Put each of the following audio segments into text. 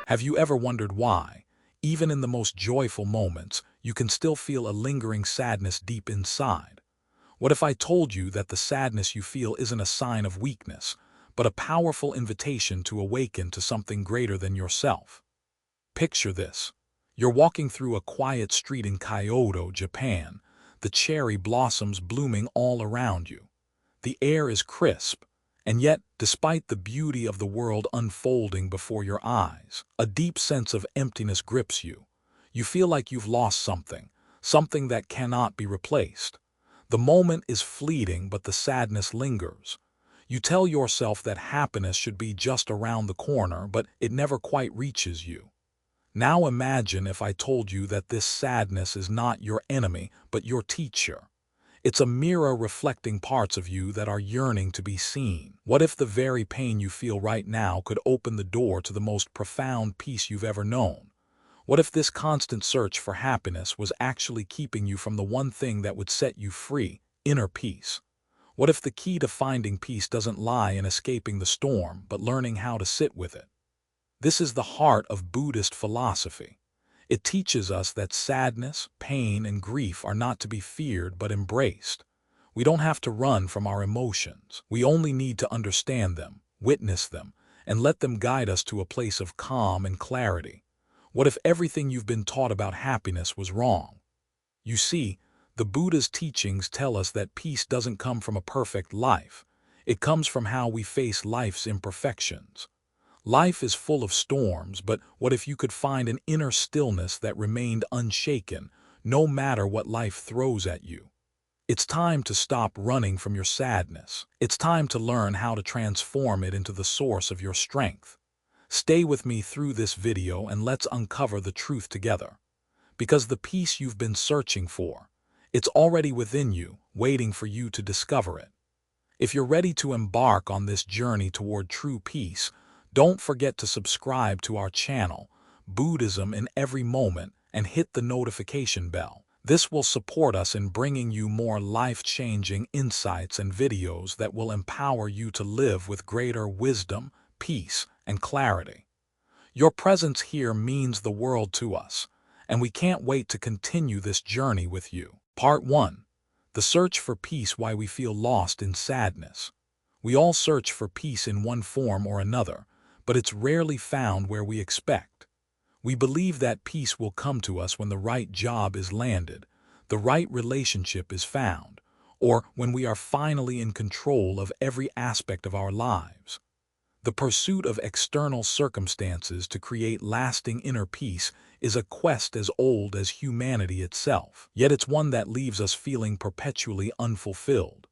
Have you ever wondered why, even in the most joyful moments, you can still feel a lingering sadness deep inside? What if I told you that the sadness you feel isn't a sign of weakness, but a powerful invitation to awaken to something greater than yourself? Picture this. You're walking through a quiet street in Kyoto, Japan, the cherry blossoms blooming all around you. The air is crisp, and yet, despite the beauty of the world unfolding before your eyes, a deep sense of emptiness grips you. You feel like you've lost something, something that cannot be replaced. The moment is fleeting, but the sadness lingers. You tell yourself that happiness should be just around the corner, but it never quite reaches you. Now imagine if I told you that this sadness is not your enemy, but your teacher. It's a mirror reflecting parts of you that are yearning to be seen. What if the very pain you feel right now could open the door to the most profound peace you've ever known? What if this constant search for happiness was actually keeping you from the one thing that would set you free, inner peace? What if the key to finding peace doesn't lie in escaping the storm, but learning how to sit with it? This is the heart of Buddhist philosophy. It teaches us that sadness, pain, and grief are not to be feared but embraced. We don't have to run from our emotions. We only need to understand them, witness them, and let them guide us to a place of calm and clarity. What if everything you've been taught about happiness was wrong? You see, the Buddha's teachings tell us that peace doesn't come from a perfect life. It comes from how we face life's imperfections. Life is full of storms, but what if you could find an inner stillness that remained unshaken, no matter what life throws at you? It's time to stop running from your sadness. It's time to learn how to transform it into the source of your strength. Stay with me through this video and let's uncover the truth together. Because the peace you've been searching for, it's already within you, waiting for you to discover it. If you're ready to embark on this journey toward true peace, don't forget to subscribe to our channel, Buddhism in Every Moment, and hit the notification bell. This will support us in bringing you more life-changing insights and videos that will empower you to live with greater wisdom, peace, and clarity. Your presence here means the world to us, and we can't wait to continue this journey with you. Part 1. The Search for Peace: Why We Feel Lost in Sadness. We all search for peace in one form or another, but it's rarely found where we expect. We believe that peace will come to us when the right job is landed, the right relationship is found, or when we are finally in control of every aspect of our lives. The pursuit of external circumstances to create lasting inner peace is a quest as old as humanity itself, yet it's one that leaves us feeling perpetually unfulfilled.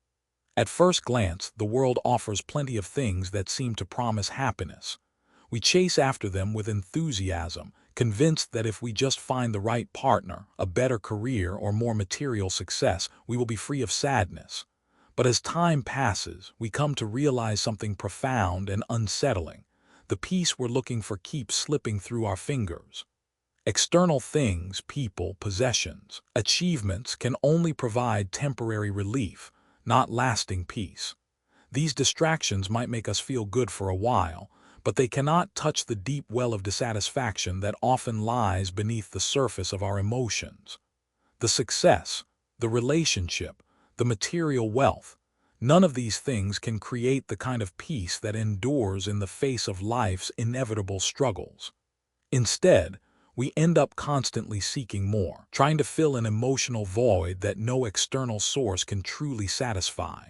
At first glance, the world offers plenty of things that seem to promise happiness. We chase after them with enthusiasm, convinced that if we just find the right partner, a better career, or more material success, we will be free of sadness. But as time passes, we come to realize something profound and unsettling. The peace we're looking for keeps slipping through our fingers. External things, people, possessions, achievements can only provide temporary relief, not lasting peace. These distractions might make us feel good for a while, but they cannot touch the deep well of dissatisfaction that often lies beneath the surface of our emotions. The success, the relationship, the material wealth, none of these things can create the kind of peace that endures in the face of life's inevitable struggles. Instead, we end up constantly seeking more, trying to fill an emotional void that no external source can truly satisfy.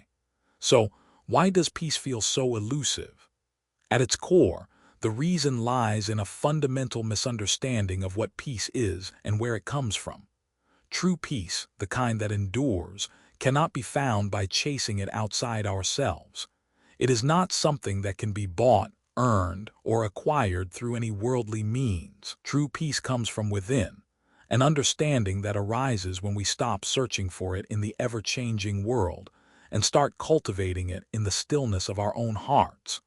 So, why does peace feel so elusive? At its core, the reason lies in a fundamental misunderstanding of what peace is and where it comes from. True peace, the kind that endures, cannot be found by chasing it outside ourselves. It is not something that can be bought, earned, or acquired through any worldly means. True peace comes from within, an understanding that arises when we stop searching for it in the ever-changing world and start cultivating it in the stillness of our own hearts.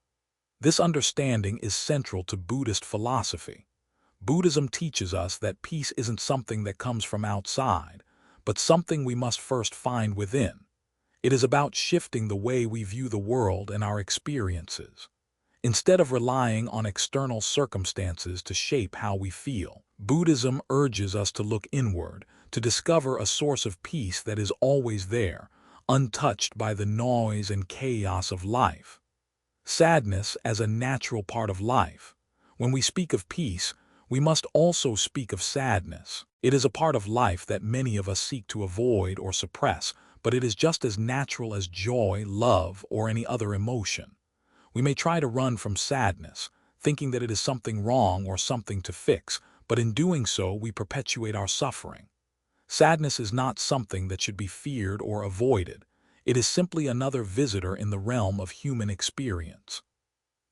This understanding is central to Buddhist philosophy. Buddhism teaches us that peace isn't something that comes from outside, but something we must first find within. It is about shifting the way we view the world and our experiences. instead of relying on external circumstances to shape how we feel. Buddhism urges us to look inward, to discover a source of peace that is always there, untouched by the noise and chaos of life. Sadness as a natural part of life. When we speak of peace, we must also speak of sadness. It is a part of life that many of us seek to avoid or suppress, but it is just as natural as joy, love, or any other emotion. We may try to run from sadness, thinking that it is something wrong or something to fix, but in doing so, we perpetuate our suffering. Sadness is not something that should be feared or avoided. It is simply another visitor in the realm of human experience.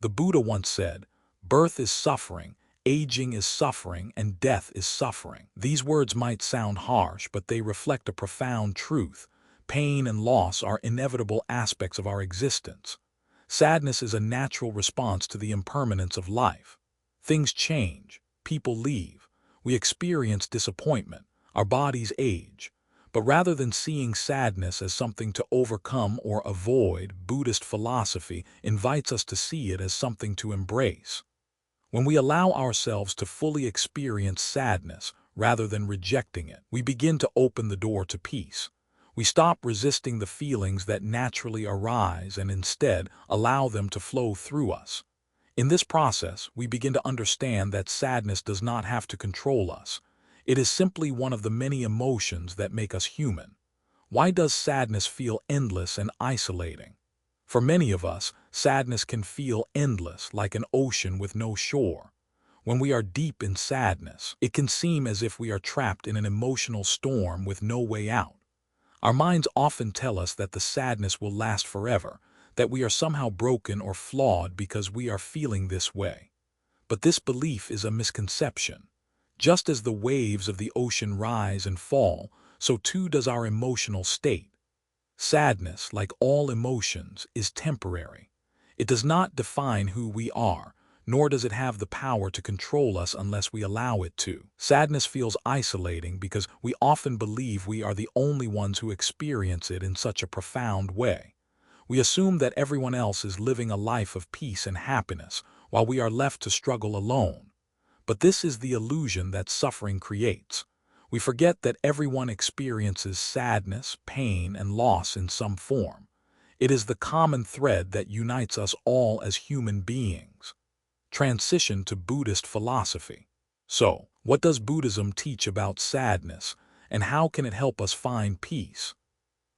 The Buddha once said, "Birth is suffering, aging is suffering, and death is suffering." These words might sound harsh, but they reflect a profound truth. Pain and loss are inevitable aspects of our existence. Sadness is a natural response to the impermanence of life. Things change, people leave, we experience disappointment, our bodies age. But rather than seeing sadness as something to overcome or avoid, Buddhist philosophy invites us to see it as something to embrace. When we allow ourselves to fully experience sadness rather than rejecting it, we begin to open the door to peace. We stop resisting the feelings that naturally arise and instead allow them to flow through us. In this process, we begin to understand that sadness does not have to control us. It is simply one of the many emotions that make us human. Why does sadness feel endless and isolating? For many of us, sadness can feel endless, like an ocean with no shore. When we are deep in sadness, it can seem as if we are trapped in an emotional storm with no way out. Our minds often tell us that the sadness will last forever, that we are somehow broken or flawed because we are feeling this way. But this belief is a misconception. Just as the waves of the ocean rise and fall, so too does our emotional state. Sadness, like all emotions, is temporary. It does not define who we are, nor does it have the power to control us unless we allow it to. Sadness feels isolating because we often believe we are the only ones who experience it in such a profound way. We assume that everyone else is living a life of peace and happiness, while we are left to struggle alone. But this is the illusion that suffering creates. We forget that everyone experiences sadness, pain, and loss in some form. It is the common thread that unites us all as human beings. Transition to Buddhist philosophy. So, what does Buddhism teach about sadness, and how can it help us find peace?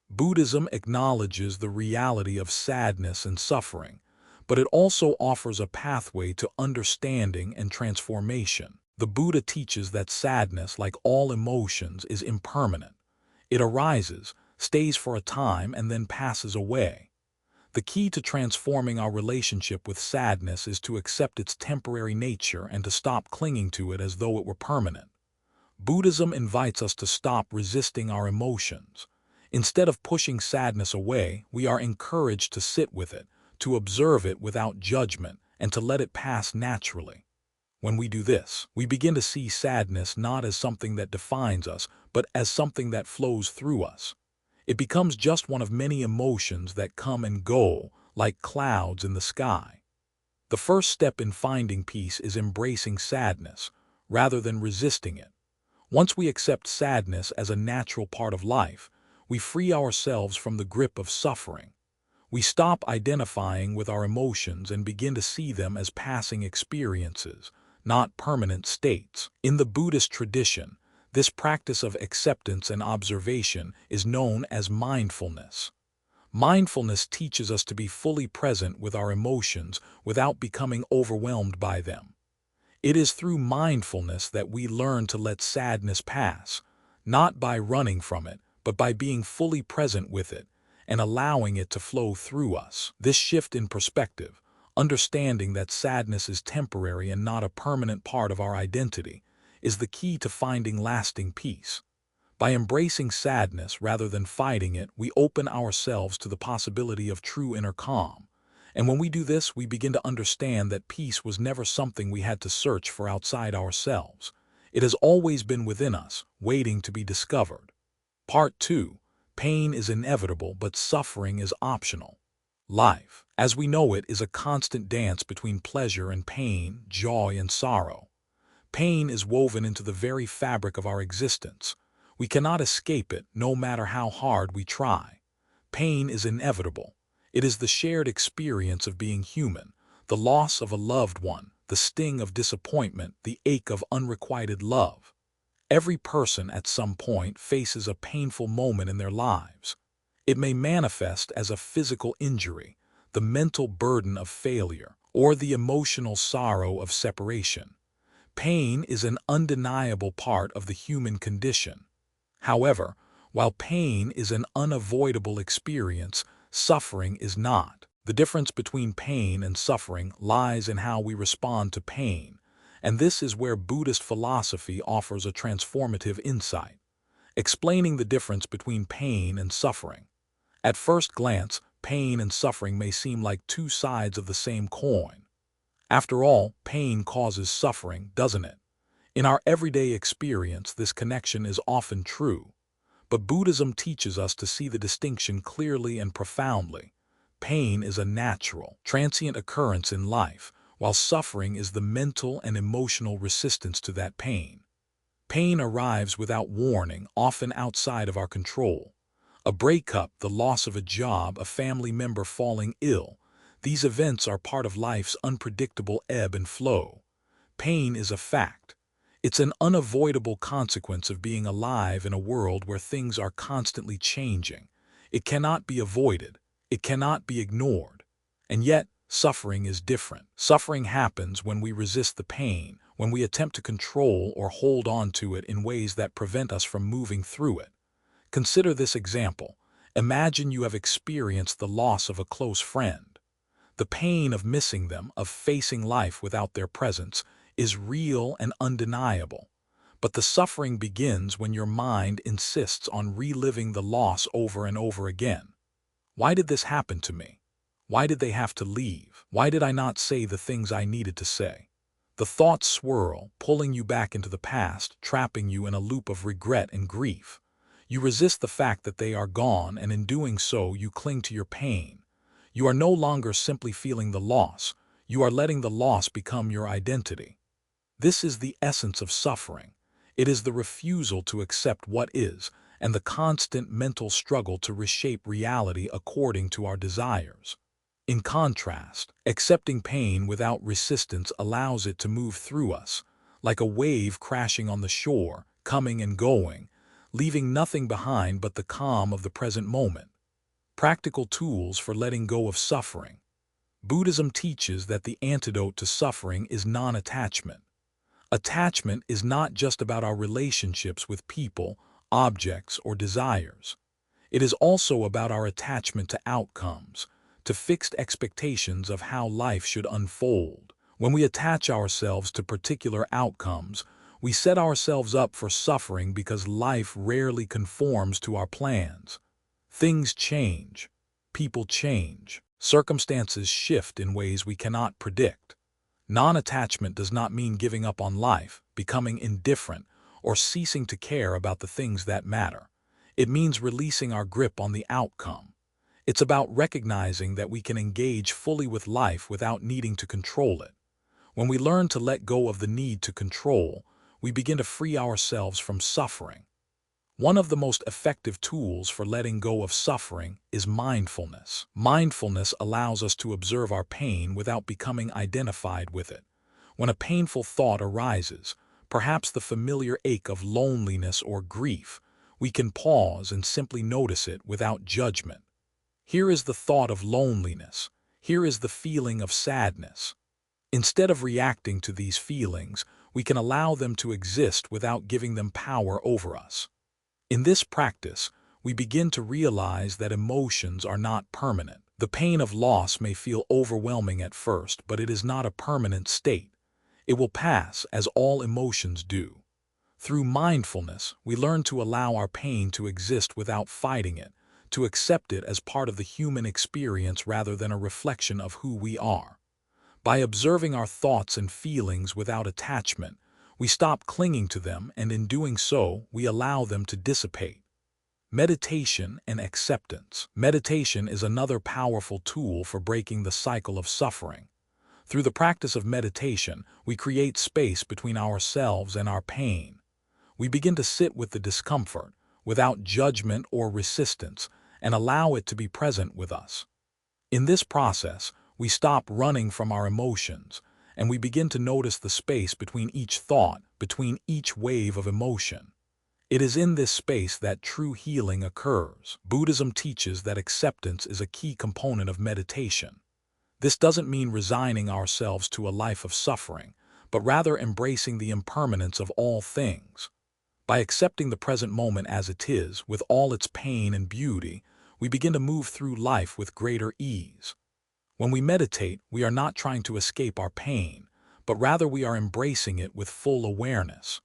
Buddhism acknowledges the reality of sadness and suffering, but it also offers a pathway to understanding and transformation. The Buddha teaches that sadness, like all emotions, is impermanent. It arises, stays for a time, and then passes away. The key to transforming our relationship with sadness is to accept its temporary nature and to stop clinging to it as though it were permanent. Buddhism invites us to stop resisting our emotions. Instead of pushing sadness away, we are encouraged to sit with it, to observe it without judgment, and to let it pass naturally. When we do this, we begin to see sadness not as something that defines us, but as something that flows through us. It becomes just one of many emotions that come and go, like clouds in the sky. The first step in finding peace is embracing sadness, rather than resisting it. Once we accept sadness as a natural part of life, we free ourselves from the grip of suffering. We stop identifying with our emotions and begin to see them as passing experiences, not permanent states. In the Buddhist tradition, this practice of acceptance and observation is known as mindfulness. Mindfulness teaches us to be fully present with our emotions without becoming overwhelmed by them. It is through mindfulness that we learn to let sadness pass, not by running from it, but by being fully present with it and allowing it to flow through us. This shift in perspective, understanding that sadness is temporary and not a permanent part of our identity, is the key to finding lasting peace. By embracing sadness rather than fighting it, we open ourselves to the possibility of true inner calm. And when we do this, we begin to understand that peace was never something we had to search for outside ourselves. It has always been within us, waiting to be discovered. Part 2. Pain is inevitable, but suffering is optional. Life, as we know it, is a constant dance between pleasure and pain, joy and sorrow. Pain is woven into the very fabric of our existence. We cannot escape it, no matter how hard we try. Pain is inevitable. It is the shared experience of being human, the loss of a loved one, the sting of disappointment, the ache of unrequited love. Every person at some point faces a painful moment in their lives. It may manifest as a physical injury, the mental burden of failure, or the emotional sorrow of separation. Pain is an undeniable part of the human condition. However, while pain is an unavoidable experience, suffering is not. The difference between pain and suffering lies in how we respond to pain, and this is where Buddhist philosophy offers a transformative insight, explaining the difference between pain and suffering. At first glance, pain and suffering may seem like two sides of the same coin. After all, pain causes suffering, doesn't it? In our everyday experience, this connection is often true. But Buddhism teaches us to see the distinction clearly and profoundly. Pain is a natural, transient occurrence in life, while suffering is the mental and emotional resistance to that pain. Pain arrives without warning, often outside of our control. A breakup, the loss of a job, a family member falling ill. These events are part of life's unpredictable ebb and flow. Pain is a fact. It's an unavoidable consequence of being alive in a world where things are constantly changing. It cannot be avoided. It cannot be ignored. And yet, suffering is different. Suffering happens when we resist the pain, when we attempt to control or hold on to it in ways that prevent us from moving through it. Consider this example. Imagine you have experienced the loss of a close friend. The pain of missing them, of facing life without their presence, is real and undeniable. But the suffering begins when your mind insists on reliving the loss over and over again. Why did this happen to me? Why did they have to leave? Why did I not say the things I needed to say? The thoughts swirl, pulling you back into the past, trapping you in a loop of regret and grief. You resist the fact that they are gone, and in doing so, you cling to your pain. You are no longer simply feeling the loss. You are letting the loss become your identity. This is the essence of suffering. It is the refusal to accept what is, and the constant mental struggle to reshape reality according to our desires. In contrast, accepting pain without resistance allows it to move through us, like a wave crashing on the shore, coming and going, leaving nothing behind but the calm of the present moment. Practical tools for letting go of suffering. Buddhism teaches that the antidote to suffering is non-attachment. Attachment is not just about our relationships with people, objects, or desires. It is also about our attachment to outcomes, to fixed expectations of how life should unfold. When we attach ourselves to particular outcomes, we set ourselves up for suffering because life rarely conforms to our plans. Things change, people change, circumstances shift in ways we cannot predict. Non-attachment does not mean giving up on life, becoming indifferent, or ceasing to care about the things that matter. It means releasing our grip on the outcome. It's about recognizing that we can engage fully with life without needing to control it. When we learn to let go of the need to control, we begin to free ourselves from suffering. One of the most effective tools for letting go of suffering is mindfulness. Mindfulness allows us to observe our pain without becoming identified with it. When a painful thought arises, perhaps the familiar ache of loneliness or grief, we can pause and simply notice it without judgment. Here is the thought of loneliness. Here is the feeling of sadness. Instead of reacting to these feelings, we can allow them to exist without giving them power over us. In this practice, we begin to realize that emotions are not permanent. The pain of loss may feel overwhelming at first, but it is not a permanent state. It will pass, as all emotions do. Through mindfulness, we learn to allow our pain to exist without fighting it, to accept it as part of the human experience rather than a reflection of who we are. By observing our thoughts and feelings without attachment, we stop clinging to them, and in doing so, we allow them to dissipate. Meditation and acceptance. Meditation is another powerful tool for breaking the cycle of suffering. Through the practice of meditation, we create space between ourselves and our pain. We begin to sit with the discomfort, without judgment or resistance, and allow it to be present with us. In this process, we stop running from our emotions, and we begin to notice the space between each thought, between each wave of emotion. It is in this space that true healing occurs. Buddhism teaches that acceptance is a key component of meditation. This doesn't mean resigning ourselves to a life of suffering, but rather embracing the impermanence of all things. By accepting the present moment as it is, with all its pain and beauty, we begin to move through life with greater ease. When we meditate, we are not trying to escape our pain, but rather we are embracing it with full awareness.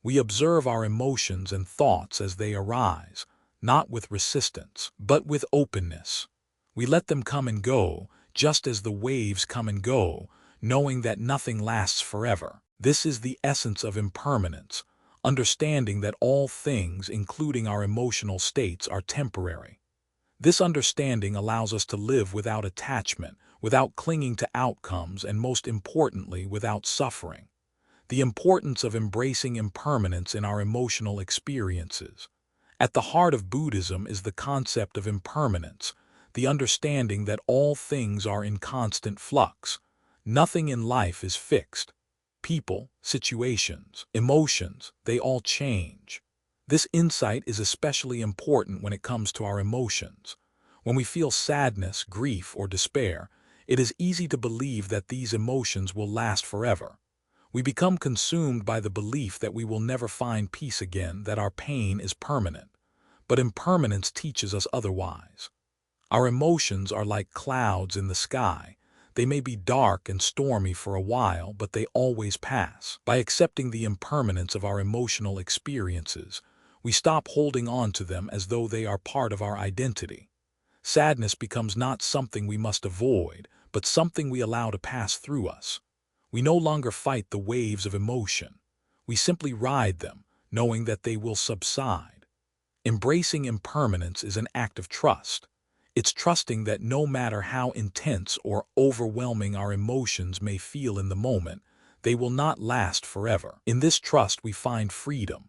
We observe our emotions and thoughts as they arise, not with resistance, but with openness. We let them come and go, just as the waves come and go, knowing that nothing lasts forever. This is the essence of impermanence, understanding that all things, including our emotional states, are temporary. This understanding allows us to live without attachment, without clinging to outcomes, and most importantly, without suffering. The importance of embracing impermanence in our emotional experiences. At the heart of Buddhism is the concept of impermanence, the understanding that all things are in constant flux. Nothing in life is fixed. People, situations, emotions, they all change. This insight is especially important when it comes to our emotions. When we feel sadness, grief, or despair, it is easy to believe that these emotions will last forever. We become consumed by the belief that we will never find peace again, that our pain is permanent. But impermanence teaches us otherwise. Our emotions are like clouds in the sky. They may be dark and stormy for a while, but they always pass. By accepting the impermanence of our emotional experiences, we stop holding on to them as though they are part of our identity. Sadness becomes not something we must avoid, but something we allow to pass through us. We no longer fight the waves of emotion. We simply ride them, knowing that they will subside. Embracing impermanence is an act of trust. It's trusting that no matter how intense or overwhelming our emotions may feel in the moment, they will not last forever. In this trust, we find freedom.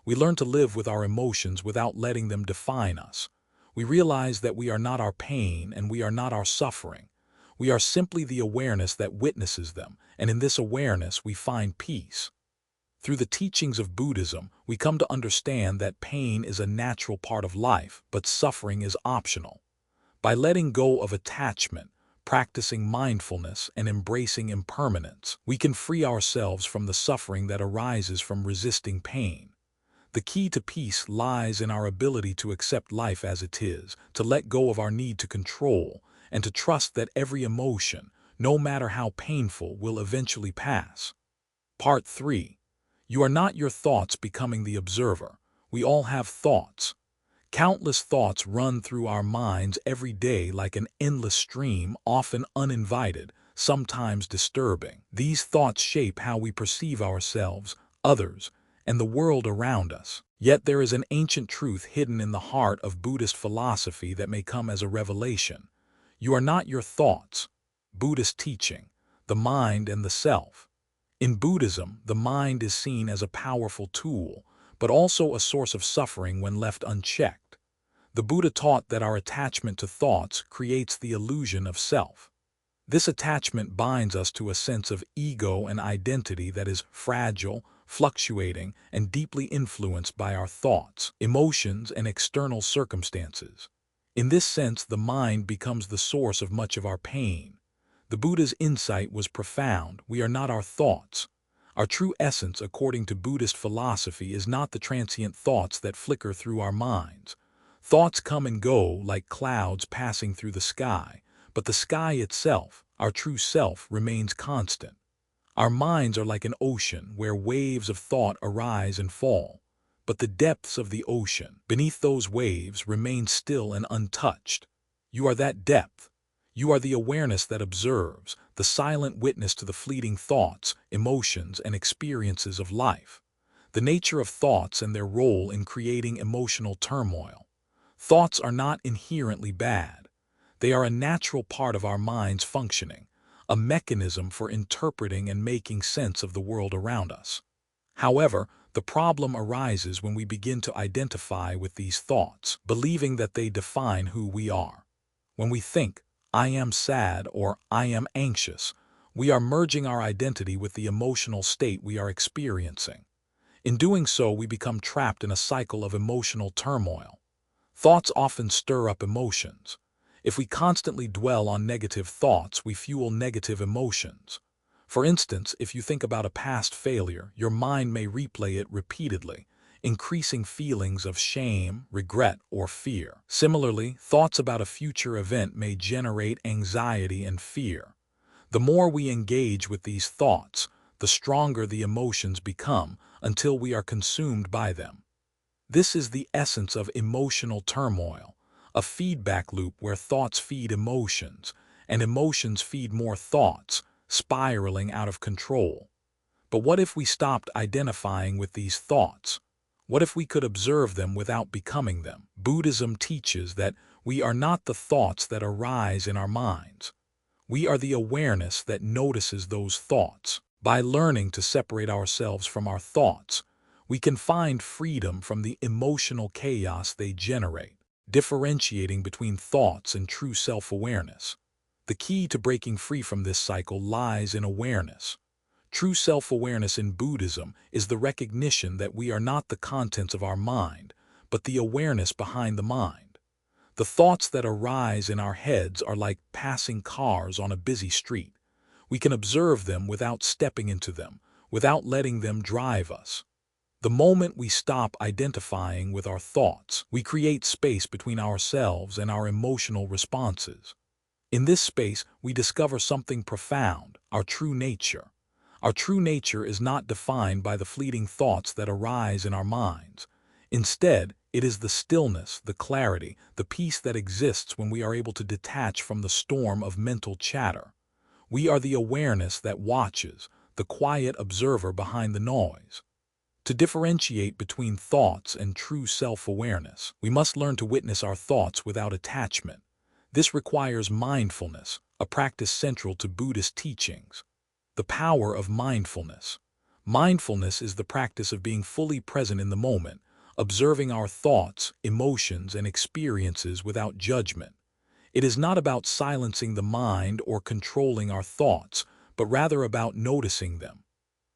We learn to live with our emotions without letting them define us. We realize that we are not our pain and we are not our suffering. We are simply the awareness that witnesses them, and in this awareness we find peace. Through the teachings of Buddhism, we come to understand that pain is a natural part of life, but suffering is optional. By letting go of attachment, practicing mindfulness, and embracing impermanence, we can free ourselves from the suffering that arises from resisting pain. The key to peace lies in our ability to accept life as it is, to let go of our need to control, and to trust that every emotion, no matter how painful, will eventually pass. Part 3. You are not your thoughts becoming the observer. We all have thoughts. Countless thoughts run through our minds every day like an endless stream, often uninvited, sometimes disturbing. These thoughts shape how we perceive ourselves, others, and the world around us. Yet there is an ancient truth hidden in the heart of Buddhist philosophy that may come as a revelation. You are not your thoughts. Buddhist teaching, the mind and the self. In Buddhism, the mind is seen as a powerful tool, but also a source of suffering when left unchecked. The Buddha taught that our attachment to thoughts creates the illusion of self. This attachment binds us to a sense of ego and identity that is fragile, fluctuating, and deeply influenced by our thoughts, emotions, and external circumstances. In this sense, the mind becomes the source of much of our pain. The Buddha's insight was profound. We are not our thoughts. Our true essence, according to Buddhist philosophy, is not the transient thoughts that flicker through our minds. Thoughts come and go like clouds passing through the sky, but the sky itself, our true self, remains constant. Our minds are like an ocean where waves of thought arise and fall, but the depths of the ocean, beneath those waves, remain still and untouched. You are that depth. You are the awareness that observes, the silent witness to the fleeting thoughts, emotions, and experiences of life. The nature of thoughts and their role in creating emotional turmoil. Thoughts are not inherently bad. They are a natural part of our mind's functioning, a mechanism for interpreting and making sense of the world around us. However, the problem arises when we begin to identify with these thoughts, believing that they define who we are. When we think, "I am sad" or "I am anxious," we are merging our identity with the emotional state we are experiencing. In doing so, we become trapped in a cycle of emotional turmoil. Thoughts often stir up emotions. If we constantly dwell on negative thoughts, we fuel negative emotions. For instance, if you think about a past failure, your mind may replay it repeatedly, increasing feelings of shame, regret, or fear. Similarly, thoughts about a future event may generate anxiety and fear. The more we engage with these thoughts, the stronger the emotions become until we are consumed by them. This is the essence of emotional turmoil, a feedback loop where thoughts feed emotions, and emotions feed more thoughts, spiraling out of control. But what if we stopped identifying with these thoughts? What if we could observe them without becoming them? Buddhism teaches that we are not the thoughts that arise in our minds. We are the awareness that notices those thoughts. By learning to separate ourselves from our thoughts, we can find freedom from the emotional chaos they generate, differentiating between thoughts and true self-awareness. The key to breaking free from this cycle lies in awareness. True self-awareness in Buddhism is the recognition that we are not the contents of our mind, but the awareness behind the mind. The thoughts that arise in our heads are like passing cars on a busy street. We can observe them without stepping into them, without letting them drive us. The moment we stop identifying with our thoughts, we create space between ourselves and our emotional responses. In this space, we discover something profound, our true nature. Our true nature is not defined by the fleeting thoughts that arise in our minds. Instead, it is the stillness, the clarity, the peace that exists when we are able to detach from the storm of mental chatter. We are the awareness that watches, the quiet observer behind the noise. To differentiate between thoughts and true self-awareness, we must learn to witness our thoughts without attachment. This requires mindfulness, a practice central to Buddhist teachings. The power of mindfulness. Mindfulness is the practice of being fully present in the moment, observing our thoughts, emotions, and experiences without judgment. It is not about silencing the mind or controlling our thoughts, but rather about noticing them.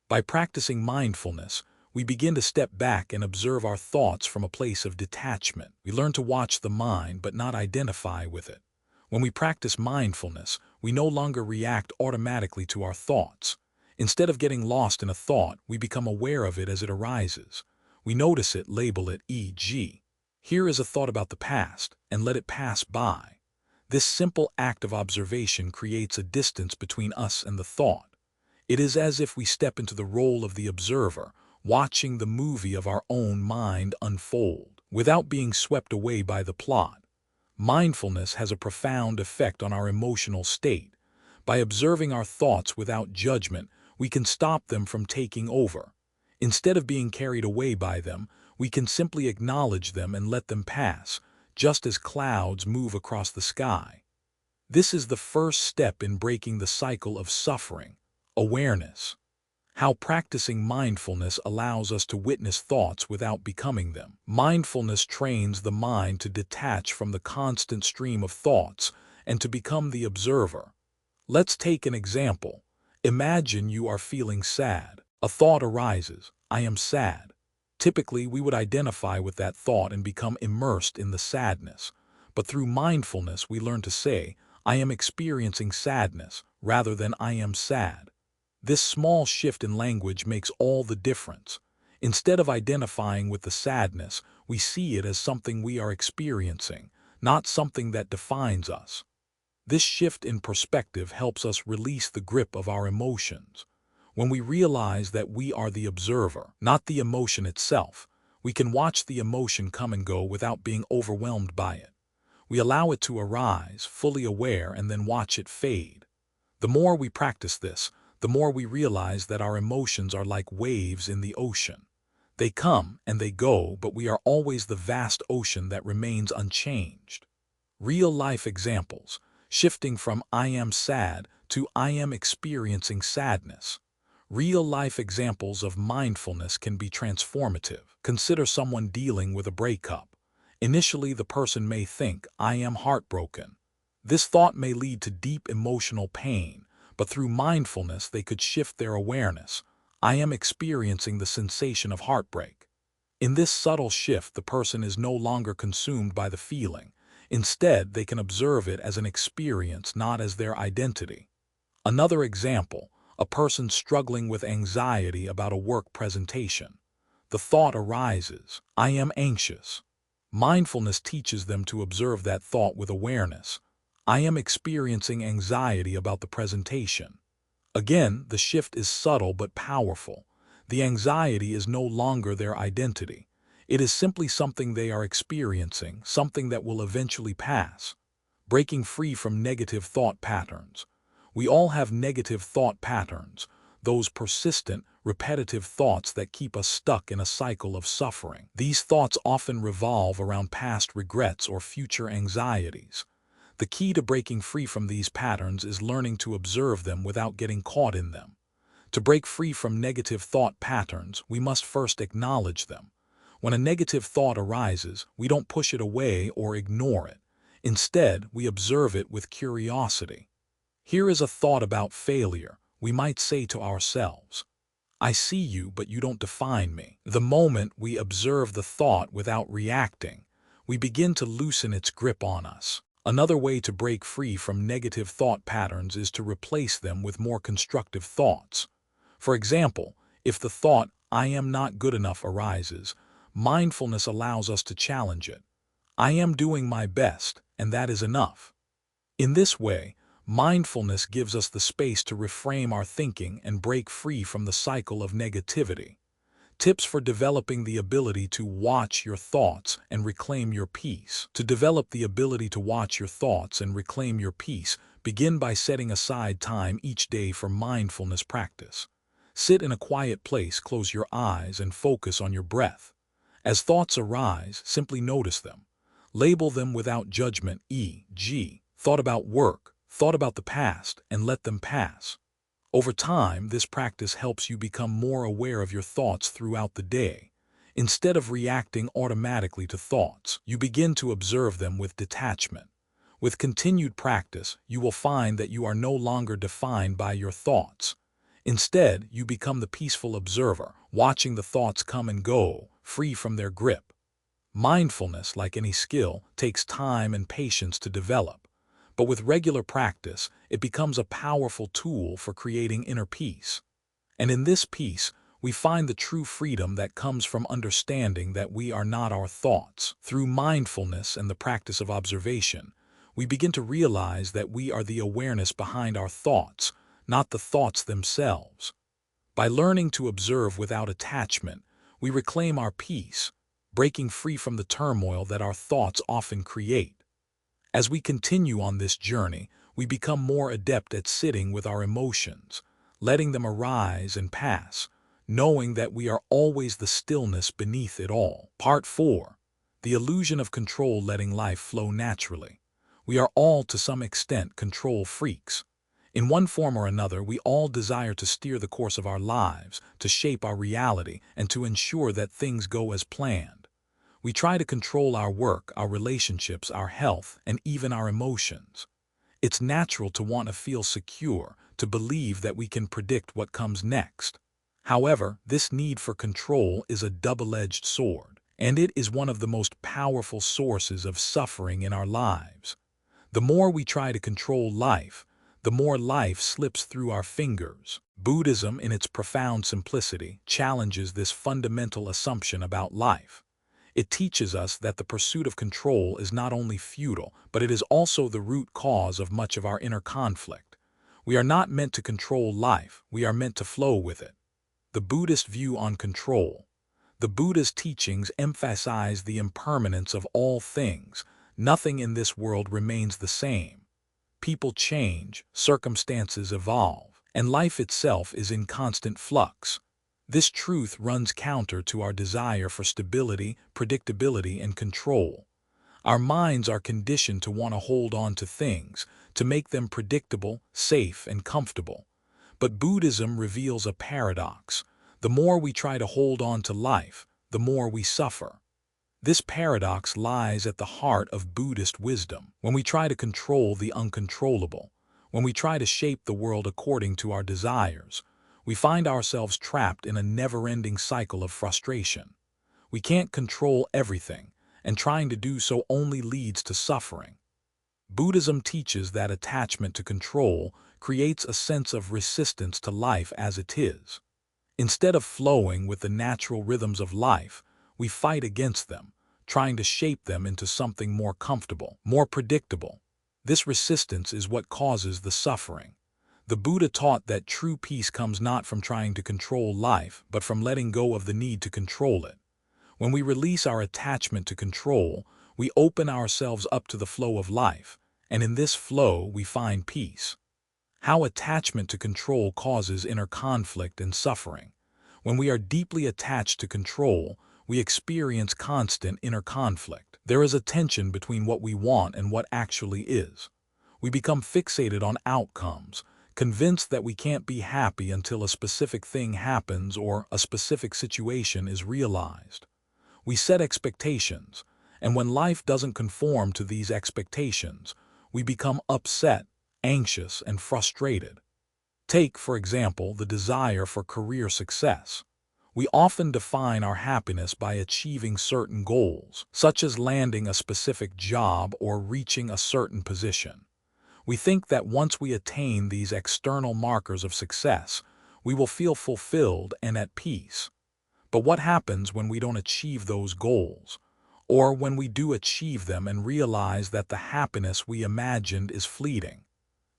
By practicing mindfulness, we begin to step back and observe our thoughts from a place of detachment. We learn to watch the mind but not identify with it. When we practice mindfulness, we no longer react automatically to our thoughts. Instead of getting lost in a thought, we become aware of it as it arises. We notice it, label it, e.g., "Here is a thought about the past," and let it pass by. This simple act of observation creates a distance between us and the thought. It is as if we step into the role of the observer, watching the movie of our own mind unfold, without being swept away by the plot. Mindfulness has a profound effect on our emotional state. By observing our thoughts without judgment, we can stop them from taking over. Instead of being carried away by them, we can simply acknowledge them and let them pass, just as clouds move across the sky. This is the first step in breaking the cycle of suffering, awareness. How practicing mindfulness allows us to witness thoughts without becoming them. Mindfulness trains the mind to detach from the constant stream of thoughts and to become the observer. Let's take an example. Imagine you are feeling sad. A thought arises, "I am sad." Typically, we would identify with that thought and become immersed in the sadness. But through mindfulness, we learn to say, "I am experiencing sadness," rather than "I am sad." This small shift in language makes all the difference. Instead of identifying with the sadness, we see it as something we are experiencing, not something that defines us. This shift in perspective helps us release the grip of our emotions. When we realize that we are the observer, not the emotion itself, we can watch the emotion come and go without being overwhelmed by it. We allow it to arise, fully aware, and then watch it fade. The more we practice this, the more we realize that our emotions are like waves in the ocean. They come and they go, but we are always the vast ocean that remains unchanged. Real-life examples, shifting from "I am sad" to "I am experiencing sadness." Real-life examples of mindfulness can be transformative. Consider someone dealing with a breakup. Initially, the person may think, "I am heartbroken." This thought may lead to deep emotional pain, but through mindfulness they could shift their awareness. "I am experiencing the sensation of heartbreak." In this subtle shift, the person is no longer consumed by the feeling. Instead, they can observe it as an experience, not as their identity. Another example, a person struggling with anxiety about a work presentation. The thought arises, "I am anxious." Mindfulness teaches them to observe that thought with awareness. "I am experiencing anxiety about the presentation." Again, the shift is subtle but powerful. The anxiety is no longer their identity. It is simply something they are experiencing, something that will eventually pass. Breaking free from negative thought patterns. We all have negative thought patterns, those persistent, repetitive thoughts that keep us stuck in a cycle of suffering. These thoughts often revolve around past regrets or future anxieties. The key to breaking free from these patterns is learning to observe them without getting caught in them. To break free from negative thought patterns, we must first acknowledge them. When a negative thought arises, we don't push it away or ignore it. Instead, we observe it with curiosity. Here is a thought about failure. We might say to ourselves, "I see you, but you don't define me." The moment we observe the thought without reacting, we begin to loosen its grip on us. Another way to break free from negative thought patterns is to replace them with more constructive thoughts. For example, if the thought, "I am not good enough," arises, mindfulness allows us to challenge it. "I am doing my best, and that is enough." In this way, mindfulness gives us the space to reframe our thinking and break free from the cycle of negativity. Tips for developing the ability to watch your thoughts and reclaim your peace. To develop the ability to watch your thoughts and reclaim your peace, begin by setting aside time each day for mindfulness practice. Sit in a quiet place, close your eyes, and focus on your breath. As thoughts arise, simply notice them. Label them without judgment, e.g., thought about work, thought about the past, and let them pass. Over time, this practice helps you become more aware of your thoughts throughout the day. Instead of reacting automatically to thoughts, you begin to observe them with detachment. With continued practice, you will find that you are no longer defined by your thoughts. Instead, you become the peaceful observer, watching the thoughts come and go, free from their grip. Mindfulness, like any skill, takes time and patience to develop. But with regular practice, it becomes a powerful tool for creating inner peace. And in this peace, we find the true freedom that comes from understanding that we are not our thoughts. Through mindfulness and the practice of observation, we begin to realize that we are the awareness behind our thoughts, not the thoughts themselves. By learning to observe without attachment, we reclaim our peace, breaking free from the turmoil that our thoughts often create. As we continue on this journey, we become more adept at sitting with our emotions, letting them arise and pass, knowing that we are always the stillness beneath it all. Part 4. The illusion of control, letting life flow naturally. We are all, to some extent, control freaks. In one form or another, we all desire to steer the course of our lives, to shape our reality, and to ensure that things go as planned. We try to control our work, our relationships, our health, and even our emotions. It's natural to want to feel secure, to believe that we can predict what comes next. However, this need for control is a double-edged sword, and it is one of the most powerful sources of suffering in our lives. The more we try to control life, the more life slips through our fingers. Buddhism, in its profound simplicity, challenges this fundamental assumption about life. It teaches us that the pursuit of control is not only futile, but it is also the root cause of much of our inner conflict. We are not meant to control life, we are meant to flow with it. The Buddhist view on control. The Buddha's teachings emphasize the impermanence of all things. Nothing in this world remains the same. People change, circumstances evolve, and life itself is in constant flux. This truth runs counter to our desire for stability, predictability, and control. Our minds are conditioned to want to hold on to things, to make them predictable, safe, and comfortable. But Buddhism reveals a paradox. The more we try to hold on to life, the more we suffer. This paradox lies at the heart of Buddhist wisdom. When we try to control the uncontrollable, when we try to shape the world according to our desires, we find ourselves trapped in a never-ending cycle of frustration. We can't control everything, and trying to do so only leads to suffering. Buddhism teaches that attachment to control creates a sense of resistance to life as it is. Instead of flowing with the natural rhythms of life, we fight against them, trying to shape them into something more comfortable, more predictable. This resistance is what causes the suffering. The Buddha taught that true peace comes not from trying to control life, but from letting go of the need to control it. When we release our attachment to control, we open ourselves up to the flow of life, and in this flow we find peace. How attachment to control causes inner conflict and suffering. When we are deeply attached to control, we experience constant inner conflict. There is a tension between what we want and what actually is. We become fixated on outcomes, convinced that we can't be happy until a specific thing happens or a specific situation is realized. We set expectations, and when life doesn't conform to these expectations, we become upset, anxious, and frustrated. Take, for example, the desire for career success. We often define our happiness by achieving certain goals, such as landing a specific job or reaching a certain position. We think that once we attain these external markers of success, we will feel fulfilled and at peace. But what happens when we don't achieve those goals? Or when we do achieve them and realize that the happiness we imagined is fleeting?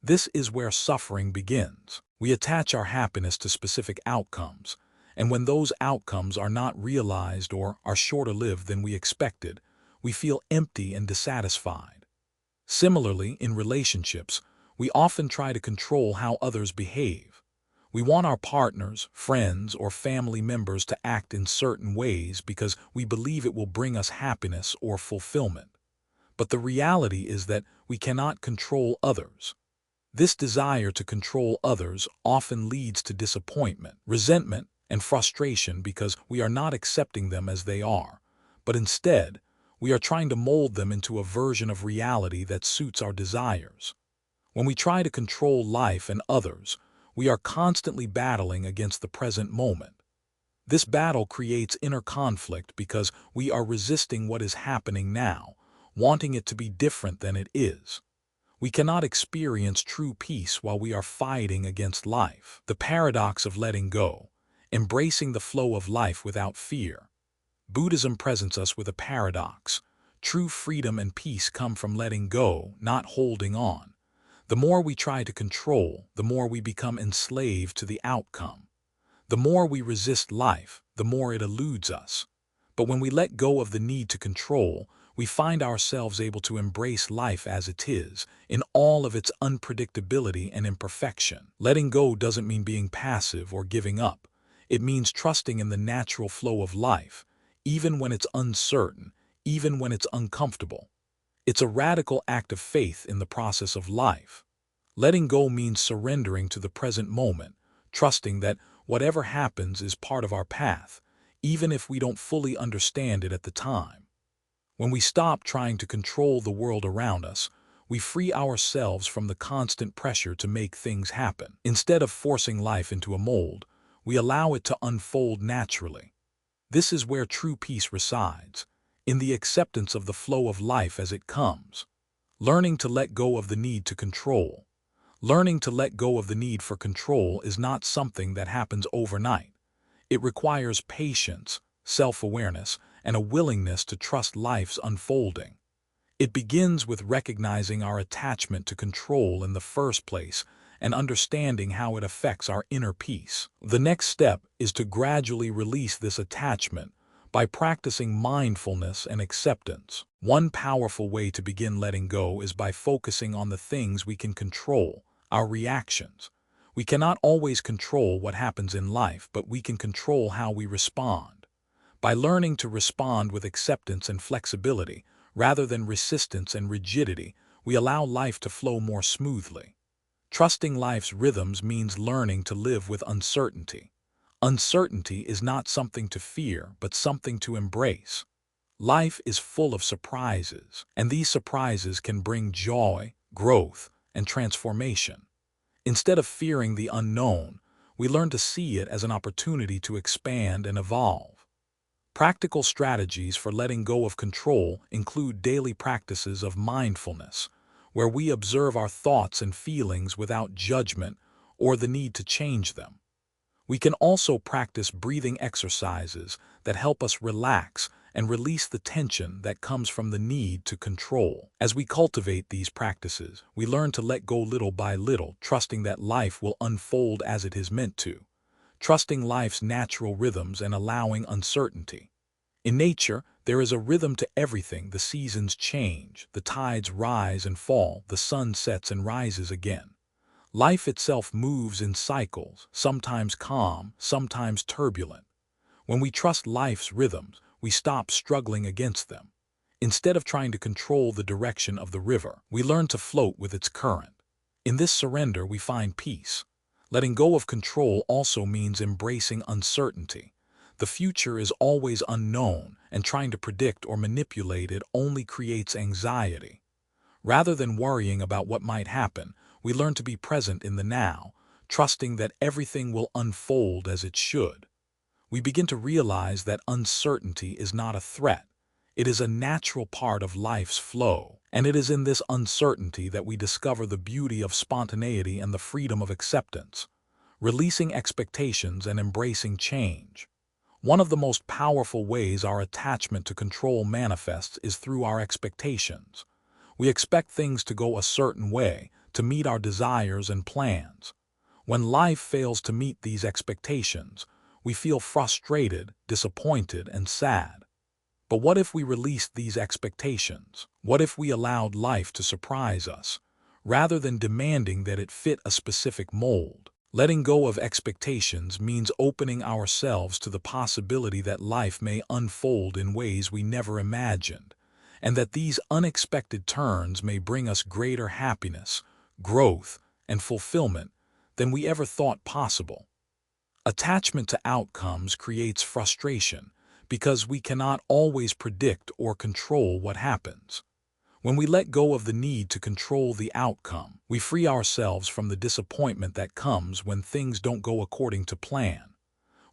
This is where suffering begins. We attach our happiness to specific outcomes, and when those outcomes are not realized or are shorter-lived than we expected, we feel empty and dissatisfied. Similarly, in relationships, we often try to control how others behave. We want our partners, friends, or family members to act in certain ways because we believe it will bring us happiness or fulfillment. But the reality is that we cannot control others. This desire to control others often leads to disappointment, resentment, and frustration because we are not accepting them as they are, but instead, we are trying to mold them into a version of reality that suits our desires. When we try to control life and others, we are constantly battling against the present moment. This battle creates inner conflict because we are resisting what is happening now, wanting it to be different than it is. We cannot experience true peace while we are fighting against life. The paradox of letting go, embracing the flow of life without fear. Buddhism presents us with a paradox. True freedom and peace come from letting go, not holding on. The more we try to control, the more we become enslaved to the outcome. The more we resist life, the more it eludes us. But when we let go of the need to control, we find ourselves able to embrace life as it is, in all of its unpredictability and imperfection. Letting go doesn't mean being passive or giving up. It means trusting in the natural flow of life, even when it's uncertain, even when it's uncomfortable. It's a radical act of faith in the process of life. Letting go means surrendering to the present moment, trusting that whatever happens is part of our path, even if we don't fully understand it at the time. When we stop trying to control the world around us, we free ourselves from the constant pressure to make things happen. Instead of forcing life into a mold, we allow it to unfold naturally. This is where true peace resides, in the acceptance of the flow of life as it comes. Learning to let go of the need to control. Learning to let go of the need for control is not something that happens overnight. It requires patience, self-awareness, and a willingness to trust life's unfolding. It begins with recognizing our attachment to control in the first place and understanding how it affects our inner peace. The next step is to gradually release this attachment by practicing mindfulness and acceptance. One powerful way to begin letting go is by focusing on the things we can control, our reactions. We cannot always control what happens in life, but we can control how we respond. By learning to respond with acceptance and flexibility, rather than resistance and rigidity, we allow life to flow more smoothly. Trusting life's rhythms means learning to live with uncertainty. Uncertainty is not something to fear, but something to embrace. Life is full of surprises, and these surprises can bring joy, growth, and transformation. Instead of fearing the unknown, we learn to see it as an opportunity to expand and evolve. Practical strategies for letting go of control include daily practices of mindfulness, where we observe our thoughts and feelings without judgment or the need to change them. We can also practice breathing exercises that help us relax and release the tension that comes from the need to control. As we cultivate these practices, we learn to let go little by little, trusting that life will unfold as it is meant to, trusting life's natural rhythms and allowing uncertainty. In nature, there is a rhythm to everything. The seasons change, the tides rise and fall, the sun sets and rises again. Life itself moves in cycles, sometimes calm, sometimes turbulent. When we trust life's rhythms, we stop struggling against them. Instead of trying to control the direction of the river, we learn to float with its current. In this surrender, we find peace. Letting go of control also means embracing uncertainty. The future is always unknown, and trying to predict or manipulate it only creates anxiety. Rather than worrying about what might happen, we learn to be present in the now, trusting that everything will unfold as it should. We begin to realize that uncertainty is not a threat. It is a natural part of life's flow, and it is in this uncertainty that we discover the beauty of spontaneity and the freedom of acceptance, releasing expectations and embracing change. One of the most powerful ways our attachment to control manifests is through our expectations. We expect things to go a certain way, to meet our desires and plans. When life fails to meet these expectations, we feel frustrated, disappointed, and sad. But what if we released these expectations? What if we allowed life to surprise us, rather than demanding that it fit a specific mold? Letting go of expectations means opening ourselves to the possibility that life may unfold in ways we never imagined, and that these unexpected turns may bring us greater happiness, growth, and fulfillment than we ever thought possible. Attachment to outcomes creates frustration because we cannot always predict or control what happens. When we let go of the need to control the outcome, we free ourselves from the disappointment that comes when things don't go according to plan.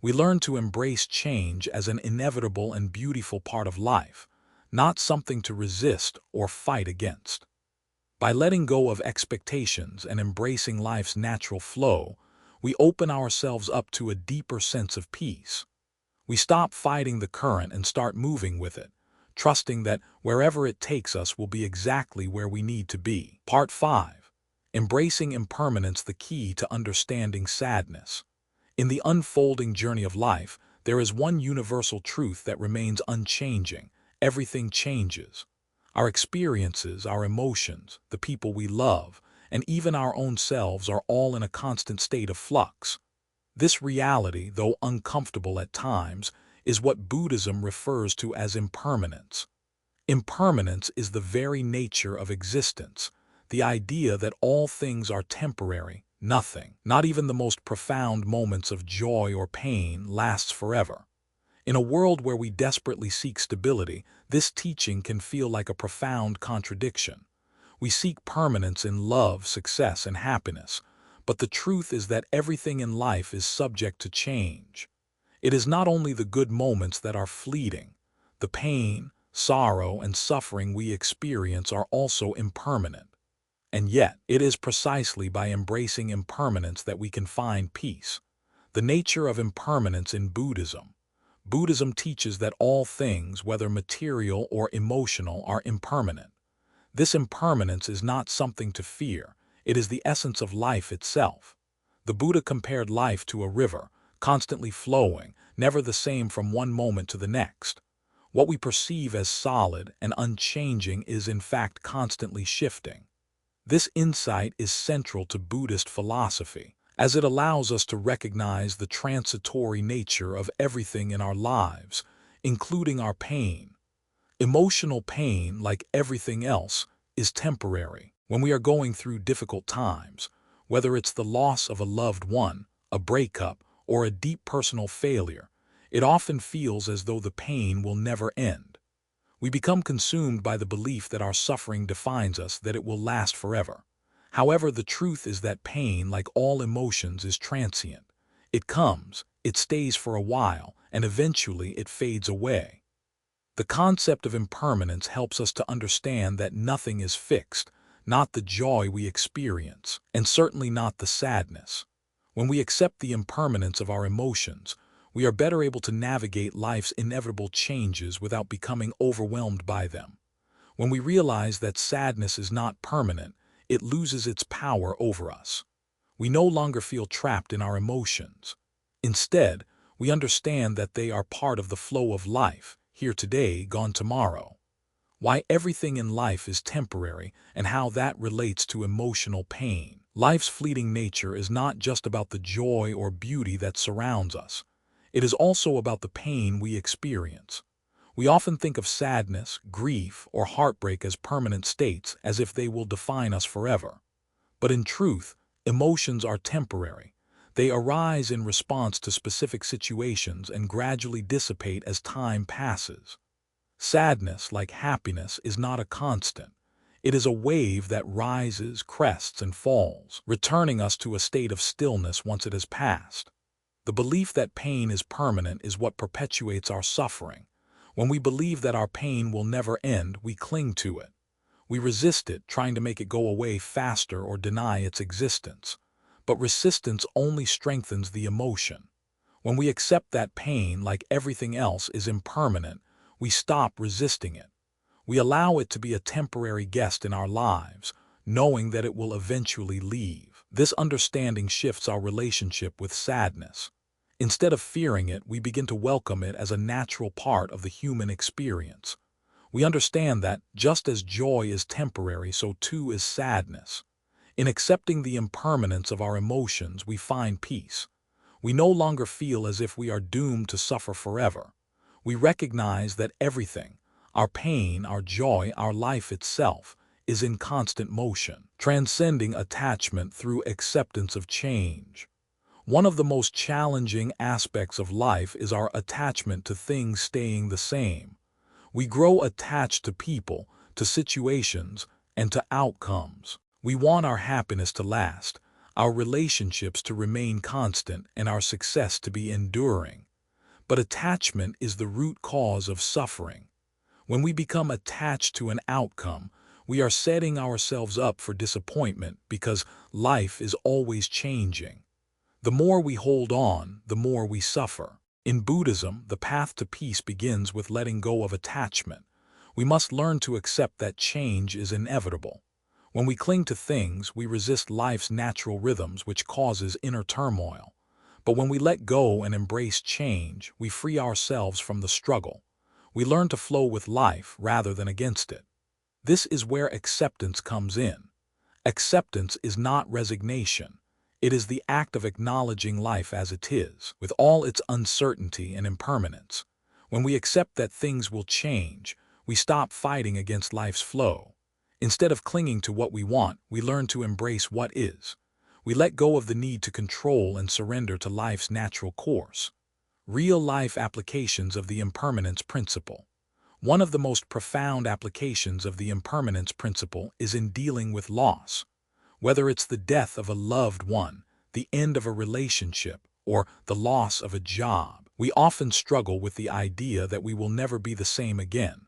We learn to embrace change as an inevitable and beautiful part of life, not something to resist or fight against. By letting go of expectations and embracing life's natural flow, we open ourselves up to a deeper sense of peace. We stop fighting the current and start moving with it, trusting that wherever it takes us will be exactly where we need to be. Part 5. Embracing impermanence, the key to understanding sadness. In the unfolding journey of life, there is one universal truth that remains unchanging. Everything changes. Our experiences, our emotions, the people we love, and even our own selves are all in a constant state of flux. This reality, though uncomfortable at times, is what Buddhism refers to as impermanence. Impermanence is the very nature of existence, the idea that all things are temporary, nothing, not even the most profound moments of joy or pain, lasts forever. In a world where we desperately seek stability, this teaching can feel like a profound contradiction. We seek permanence in love, success, and happiness, but the truth is that everything in life is subject to change. It is not only the good moments that are fleeting. The pain, sorrow, and suffering we experience are also impermanent. And yet, it is precisely by embracing impermanence that we can find peace. The nature of impermanence in Buddhism. Buddhism teaches that all things, whether material or emotional, are impermanent. This impermanence is not something to fear. It is the essence of life itself. The Buddha compared life to a river, constantly flowing, never the same from one moment to the next. What we perceive as solid and unchanging is in fact constantly shifting. This insight is central to Buddhist philosophy, as it allows us to recognize the transitory nature of everything in our lives, including our pain. Emotional pain, like everything else, is temporary. When we are going through difficult times, whether it's the loss of a loved one, a breakup, or a deep personal failure, it often feels as though the pain will never end. We become consumed by the belief that our suffering defines us, that it will last forever. However, the truth is that pain, like all emotions, is transient. It comes, it stays for a while, and eventually it fades away. The concept of impermanence helps us to understand that nothing is fixed, not the joy we experience, and certainly not the sadness. When we accept the impermanence of our emotions, we are better able to navigate life's inevitable changes without becoming overwhelmed by them. When we realize that sadness is not permanent, it loses its power over us. We no longer feel trapped in our emotions. Instead, we understand that they are part of the flow of life, here today, gone tomorrow. Why everything in life is temporary and how that relates to emotional pain. Life's fleeting nature is not just about the joy or beauty that surrounds us. It is also about the pain we experience. We often think of sadness, grief, or heartbreak as permanent states, as if they will define us forever. But in truth, emotions are temporary. They arise in response to specific situations and gradually dissipate as time passes. Sadness, like happiness, is not a constant. It is a wave that rises, crests, and falls, returning us to a state of stillness once it has passed. The belief that pain is permanent is what perpetuates our suffering. When we believe that our pain will never end, we cling to it. We resist it, trying to make it go away faster or deny its existence. But resistance only strengthens the emotion. When we accept that pain, like everything else, is impermanent, we stop resisting it. We allow it to be a temporary guest in our lives, knowing that it will eventually leave. This understanding shifts our relationship with sadness. Instead of fearing it, we begin to welcome it as a natural part of the human experience. We understand that, just as joy is temporary, so too is sadness. In accepting the impermanence of our emotions, we find peace. We no longer feel as if we are doomed to suffer forever. We recognize that everything, our pain, our joy, our life itself, is in constant motion, transcending attachment through acceptance of change. One of the most challenging aspects of life is our attachment to things staying the same. We grow attached to people, to situations, and to outcomes. We want our happiness to last, our relationships to remain constant, and our success to be enduring. But attachment is the root cause of suffering. When we become attached to an outcome, we are setting ourselves up for disappointment because life is always changing. The more we hold on, the more we suffer. In Buddhism, the path to peace begins with letting go of attachment. We must learn to accept that change is inevitable. When we cling to things, we resist life's natural rhythms, which causes inner turmoil. But when we let go and embrace change, we free ourselves from the struggle. We learn to flow with life rather than against it. This is where acceptance comes in. Acceptance is not resignation. It is the act of acknowledging life as it is, with all its uncertainty and impermanence. When we accept that things will change, we stop fighting against life's flow. Instead of clinging to what we want, we learn to embrace what is. We let go of the need to control and surrender to life's natural course. Real-life applications of the impermanence principle. One of the most profound applications of the impermanence principle is in dealing with loss. Whether it's the death of a loved one, the end of a relationship, or the loss of a job, we often struggle with the idea that we will never be the same again.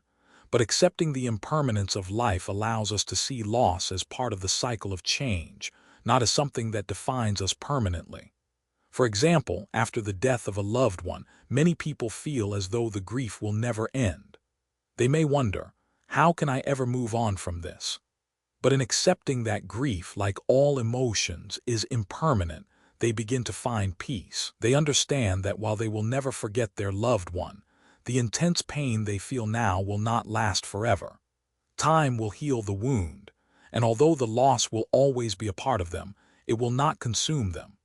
But accepting the impermanence of life allows us to see loss as part of the cycle of change, not as something that defines us permanently. For example, after the death of a loved one, many people feel as though the grief will never end. They may wonder, how can I ever move on from this? But in accepting that grief, like all emotions, is impermanent, they begin to find peace. They understand that while they will never forget their loved one, the intense pain they feel now will not last forever. Time will heal the wound, and although the loss will always be a part of them, it will not consume them.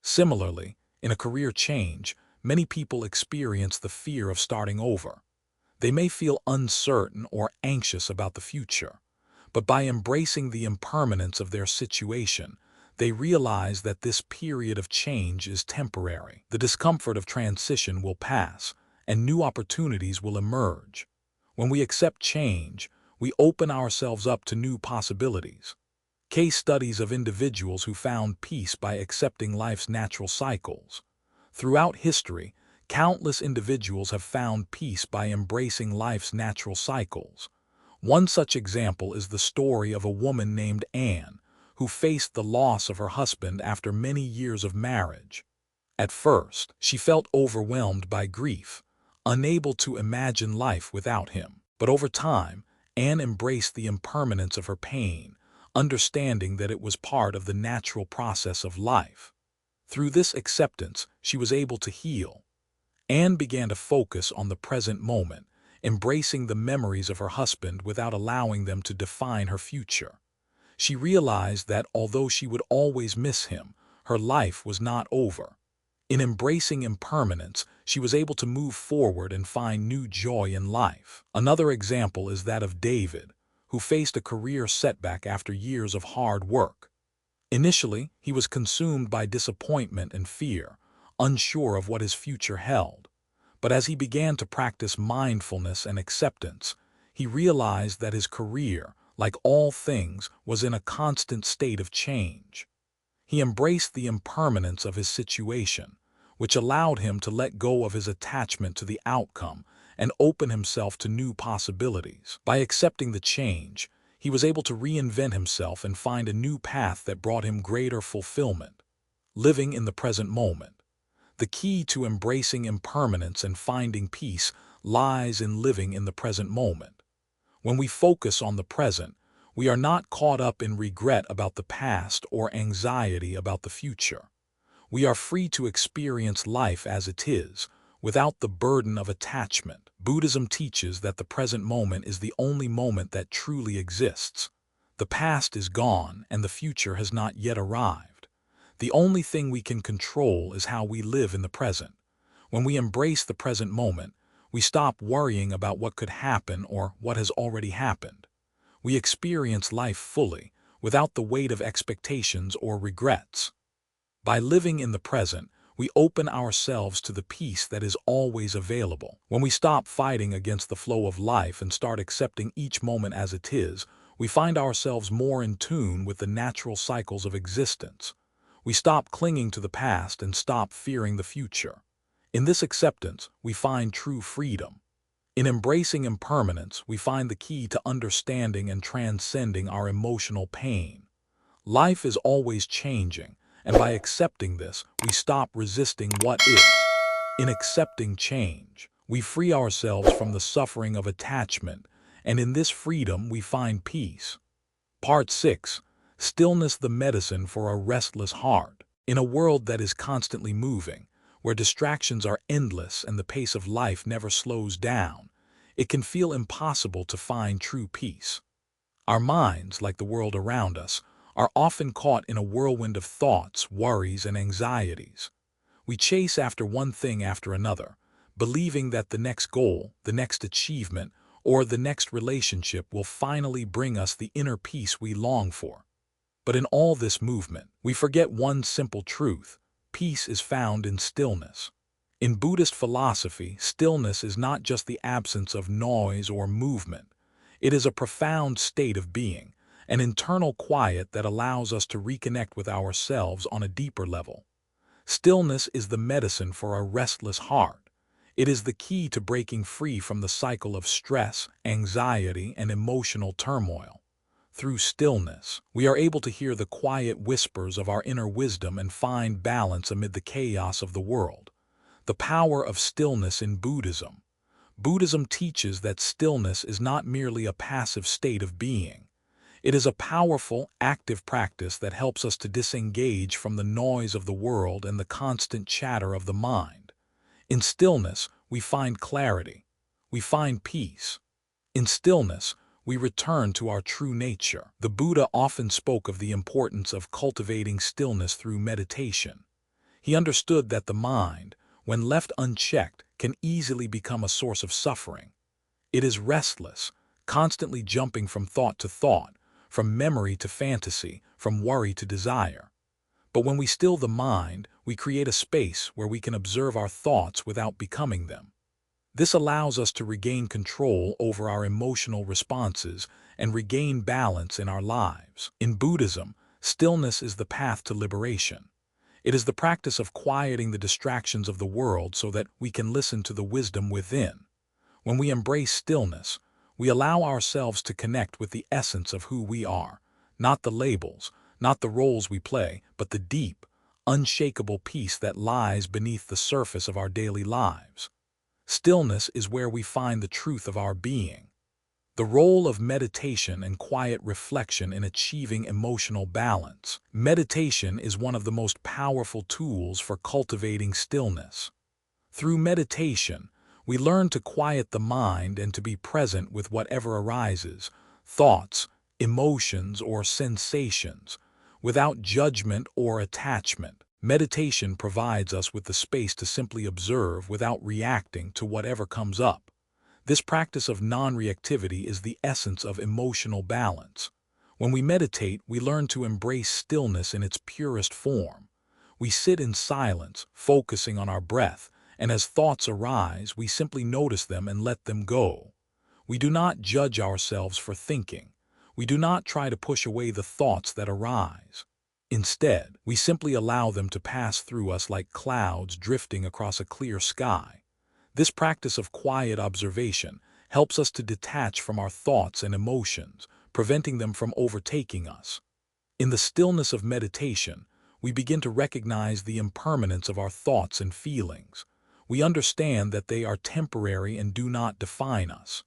Similarly, in a career change, many people experience the fear of starting over. They may feel uncertain or anxious about the future, but by embracing the impermanence of their situation, they realize that this period of change is temporary. The discomfort of transition will pass, and new opportunities will emerge. When we accept change, we open ourselves up to new possibilities. Case studies of individuals who found peace by accepting life's natural cycles. Throughout history, countless individuals have found peace by embracing life's natural cycles. One such example is the story of a woman named Anne, who faced the loss of her husband after many years of marriage. At first, she felt overwhelmed by grief, unable to imagine life without him. But over time, Anne embraced the impermanence of her pain, understanding that it was part of the natural process of life. Through this acceptance, she was able to heal. Anne began to focus on the present moment, embracing the memories of her husband without allowing them to define her future. She realized that although she would always miss him, her life was not over. In embracing impermanence, she was able to move forward and find new joy in life. Another example is that of David, who faced a career setback after years of hard work. Initially, he was consumed by disappointment and fear, unsure of what his future held. But as he began to practice mindfulness and acceptance, he realized that his career, like all things, was in a constant state of change. He embraced the impermanence of his situation, which allowed him to let go of his attachment to the outcome and open himself to new possibilities. By accepting the change, he was able to reinvent himself and find a new path that brought him greater fulfillment. Living in the present moment. The key to embracing impermanence and finding peace lies in living in the present moment. When we focus on the present, we are not caught up in regret about the past or anxiety about the future. We are free to experience life as it is, without the burden of attachment. Buddhism teaches that the present moment is the only moment that truly exists. The past is gone and the future has not yet arrived. The only thing we can control is how we live in the present. When we embrace the present moment, we stop worrying about what could happen or what has already happened. We experience life fully, without the weight of expectations or regrets. By living in the present, we open ourselves to the peace that is always available. When we stop fighting against the flow of life and start accepting each moment as it is, we find ourselves more in tune with the natural cycles of existence. We stop clinging to the past and stop fearing the future. In this acceptance, we find true freedom. In embracing impermanence, we find the key to understanding and transcending our emotional pain. Life is always changing, and by accepting this, we stop resisting what is. In accepting change, we free ourselves from the suffering of attachment, and in this freedom we find peace. Part 6. Stillness, the medicine for a restless heart. In a world that is constantly moving, where distractions are endless and the pace of life never slows down, it can feel impossible to find true peace. Our minds, like the world around us, are often caught in a whirlwind of thoughts, worries, and anxieties. We chase after one thing after another, believing that the next goal, the next achievement, or the next relationship will finally bring us the inner peace we long for. But in all this movement, we forget one simple truth: peace is found in stillness. In Buddhist philosophy, stillness is not just the absence of noise or movement. It is a profound state of being, an internal quiet that allows us to reconnect with ourselves on a deeper level. Stillness is the medicine for a restless heart. It is the key to breaking free from the cycle of stress, anxiety, and emotional turmoil. Through stillness, we are able to hear the quiet whispers of our inner wisdom and find balance amid the chaos of the world. The power of stillness in Buddhism. Buddhism teaches that stillness is not merely a passive state of being. It is a powerful, active practice that helps us to disengage from the noise of the world and the constant chatter of the mind. In stillness, we find clarity. We find peace. In stillness, we return to our true nature. The Buddha often spoke of the importance of cultivating stillness through meditation. He understood that the mind, when left unchecked, can easily become a source of suffering. It is restless, constantly jumping from thought to thought, from memory to fantasy, from worry to desire. But when we still the mind, we create a space where we can observe our thoughts without becoming them. This allows us to regain control over our emotional responses and regain balance in our lives. In Buddhism, stillness is the path to liberation. It is the practice of quieting the distractions of the world so that we can listen to the wisdom within. When we embrace stillness, we allow ourselves to connect with the essence of who we are, not the labels, not the roles we play, but the deep, unshakable peace that lies beneath the surface of our daily lives. Stillness is where we find the truth of our being. The role of meditation and quiet reflection in achieving emotional balance. Meditation is one of the most powerful tools for cultivating stillness. Through meditation, we learn to quiet the mind and to be present with whatever arises, thoughts, emotions, or sensations, without judgment or attachment. Meditation provides us with the space to simply observe without reacting to whatever comes up. This practice of non-reactivity is the essence of emotional balance. When we meditate, we learn to embrace stillness in its purest form. We sit in silence, focusing on our breath, and as thoughts arise, we simply notice them and let them go. We do not judge ourselves for thinking. We do not try to push away the thoughts that arise. Instead, we simply allow them to pass through us like clouds drifting across a clear sky. This practice of quiet observation helps us to detach from our thoughts and emotions, preventing them from overtaking us. In the stillness of meditation, we begin to recognize the impermanence of our thoughts and feelings. We understand that they are temporary and do not define us.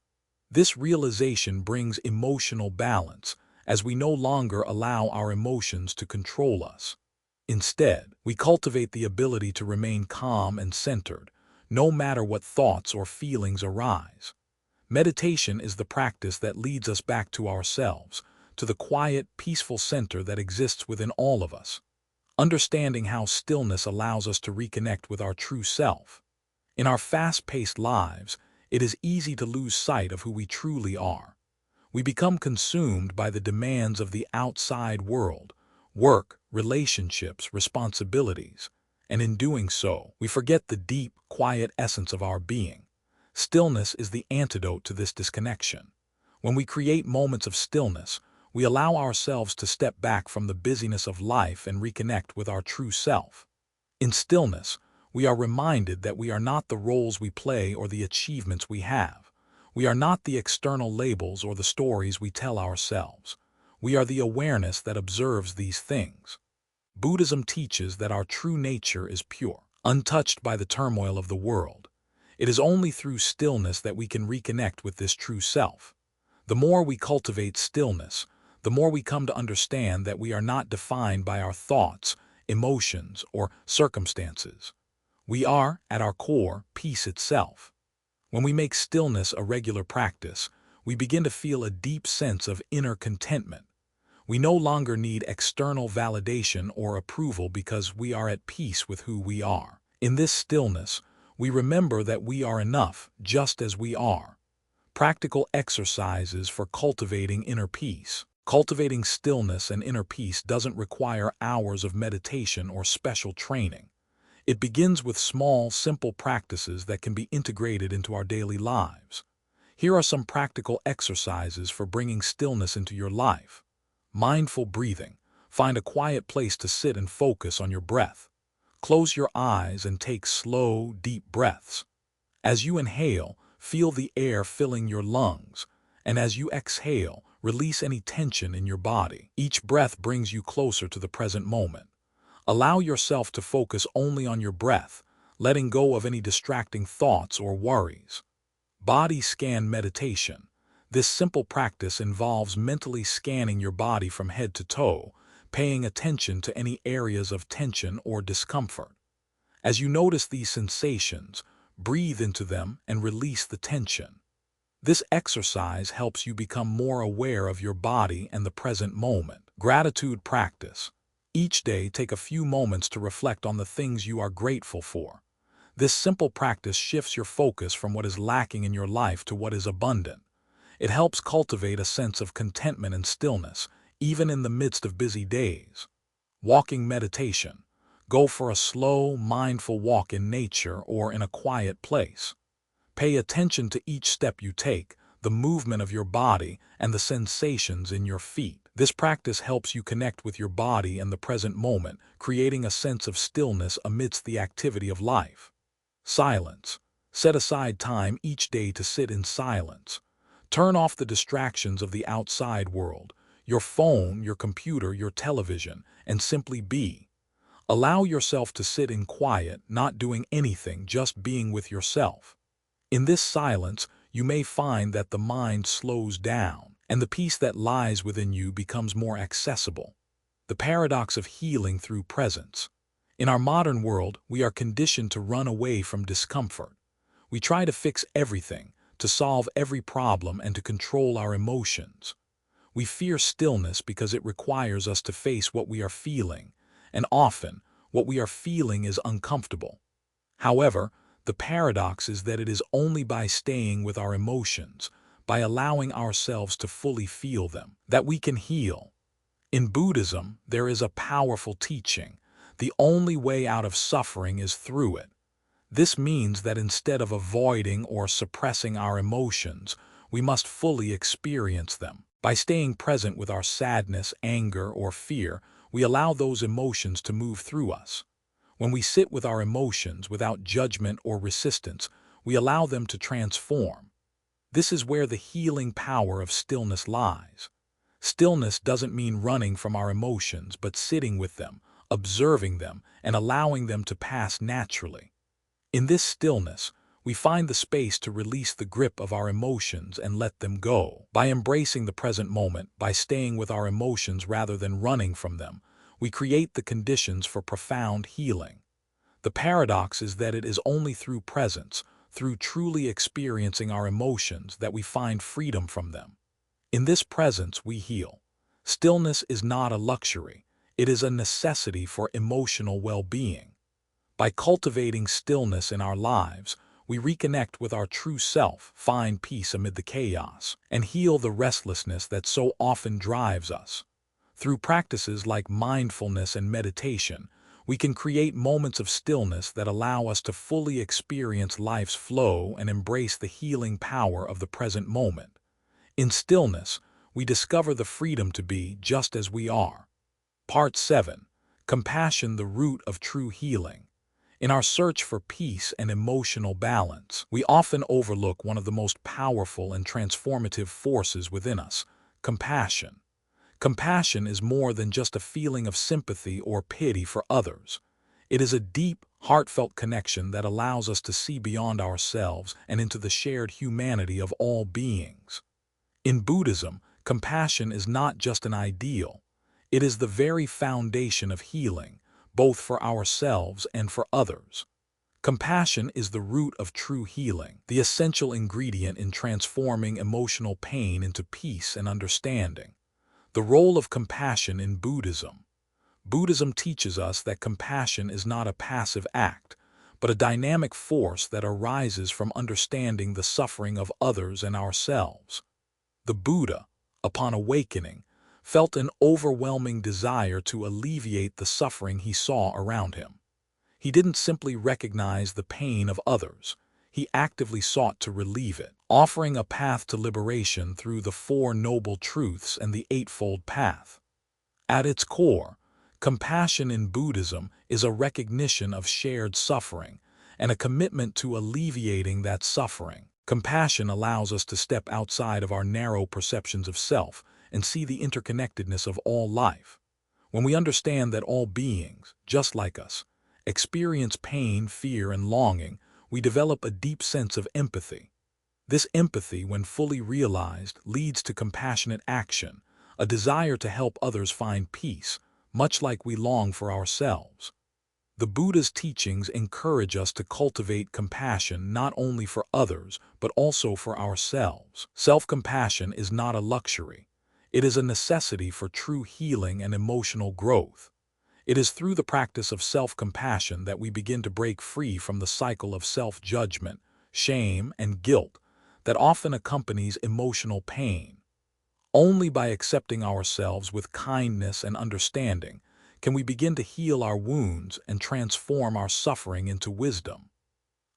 This realization brings emotional balance, as we no longer allow our emotions to control us. Instead, we cultivate the ability to remain calm and centered, no matter what thoughts or feelings arise. Meditation is the practice that leads us back to ourselves, to the quiet, peaceful center that exists within all of us. Understanding how stillness allows us to reconnect with our true self. In our fast-paced lives, it is easy to lose sight of who we truly are. We become consumed by the demands of the outside world, work, relationships, responsibilities, and in doing so, we forget the deep, quiet essence of our being. Stillness is the antidote to this disconnection. When we create moments of stillness, we allow ourselves to step back from the busyness of life and reconnect with our true self. In stillness, we are reminded that we are not the roles we play or the achievements we have. We are not the external labels or the stories we tell ourselves. We are the awareness that observes these things. Buddhism teaches that our true nature is pure, untouched by the turmoil of the world. It is only through stillness that we can reconnect with this true self. The more we cultivate stillness, the more we come to understand that we are not defined by our thoughts, emotions, or circumstances. We are, at our core, peace itself. When we make stillness a regular practice, we begin to feel a deep sense of inner contentment. We no longer need external validation or approval because we are at peace with who we are. In this stillness, we remember that we are enough just as we are. Practical exercises for cultivating inner peace. Cultivating stillness and inner peace doesn't require hours of meditation or special training. It begins with small, simple practices that can be integrated into our daily lives. Here are some practical exercises for bringing stillness into your life. Mindful breathing. Find a quiet place to sit and focus on your breath. Close your eyes and take slow, deep breaths. As you inhale, feel the air filling your lungs, and as you exhale, release any tension in your body. Each breath brings you closer to the present moment. Allow yourself to focus only on your breath, letting go of any distracting thoughts or worries. Body scan meditation. This simple practice involves mentally scanning your body from head to toe, paying attention to any areas of tension or discomfort. As you notice these sensations, breathe into them and release the tension. This exercise helps you become more aware of your body and the present moment. Gratitude practice. Each day, take a few moments to reflect on the things you are grateful for. This simple practice shifts your focus from what is lacking in your life to what is abundant. It helps cultivate a sense of contentment and stillness, even in the midst of busy days. Walking meditation. Go for a slow, mindful walk in nature or in a quiet place. Pay attention to each step you take, the movement of your body, and the sensations in your feet. This practice helps you connect with your body and the present moment, creating a sense of stillness amidst the activity of life. Silence. Set aside time each day to sit in silence. Turn off the distractions of the outside world, your phone, your computer, your television, and simply be. Allow yourself to sit in quiet, not doing anything, just being with yourself. In this silence, you may find that the mind slows down, and the peace that lies within you becomes more accessible. The paradox of healing through presence. In our modern world, we are conditioned to run away from discomfort. We try to fix everything, to solve every problem, and to control our emotions. We fear stillness because it requires us to face what we are feeling, and often, what we are feeling is uncomfortable. However, the paradox is that it is only by staying with our emotions, by allowing ourselves to fully feel them, that we can heal. In Buddhism, there is a powerful teaching. The only way out of suffering is through it. This means that instead of avoiding or suppressing our emotions, we must fully experience them. By staying present with our sadness, anger, or fear, we allow those emotions to move through us. When we sit with our emotions without judgment or resistance, we allow them to transform. This is where the healing power of stillness lies. Stillness doesn't mean running from our emotions, but sitting with them, observing them, and allowing them to pass naturally. In this stillness, we find the space to release the grip of our emotions and let them go. By embracing the present moment, by staying with our emotions rather than running from them, we create the conditions for profound healing. The paradox is that it is only through presence, through truly experiencing our emotions, that we find freedom from them. In this presence, we heal. Stillness is not a luxury. It is a necessity for emotional well-being. By cultivating stillness in our lives, we reconnect with our true self, find peace amid the chaos, and heal the restlessness that so often drives us. Through practices like mindfulness and meditation, we can create moments of stillness that allow us to fully experience life's flow and embrace the healing power of the present moment. In stillness, we discover the freedom to be just as we are. Part 7. Compassion, the root of true healing. In our search for peace and emotional balance, we often overlook one of the most powerful and transformative forces within us: compassion. Compassion is more than just a feeling of sympathy or pity for others. It is a deep, heartfelt connection that allows us to see beyond ourselves and into the shared humanity of all beings. In Buddhism, compassion is not just an ideal. It is the very foundation of healing, both for ourselves and for others. Compassion is the root of true healing, the essential ingredient in transforming emotional pain into peace and understanding. The role of compassion in Buddhism. Buddhism teaches us that compassion is not a passive act, but a dynamic force that arises from understanding the suffering of others and ourselves. The Buddha, upon awakening, felt an overwhelming desire to alleviate the suffering he saw around him. He didn't simply recognize the pain of others. He actively sought to relieve it, offering a path to liberation through the Four Noble Truths and the Eightfold Path. At its core, compassion in Buddhism is a recognition of shared suffering and a commitment to alleviating that suffering. Compassion allows us to step outside of our narrow perceptions of self and see the interconnectedness of all life. When we understand that all beings, just like us, experience pain, fear, and longing, we develop a deep sense of empathy. This empathy, when fully realized, leads to compassionate action, a desire to help others find peace, much like we long for ourselves. The Buddha's teachings encourage us to cultivate compassion not only for others, but also for ourselves. Self-compassion is not a luxury. It is a necessity for true healing and emotional growth. It is through the practice of self-compassion that we begin to break free from the cycle of self-judgment, shame, and guilt that often accompanies emotional pain. Only by accepting ourselves with kindness and understanding can we begin to heal our wounds and transform our suffering into wisdom.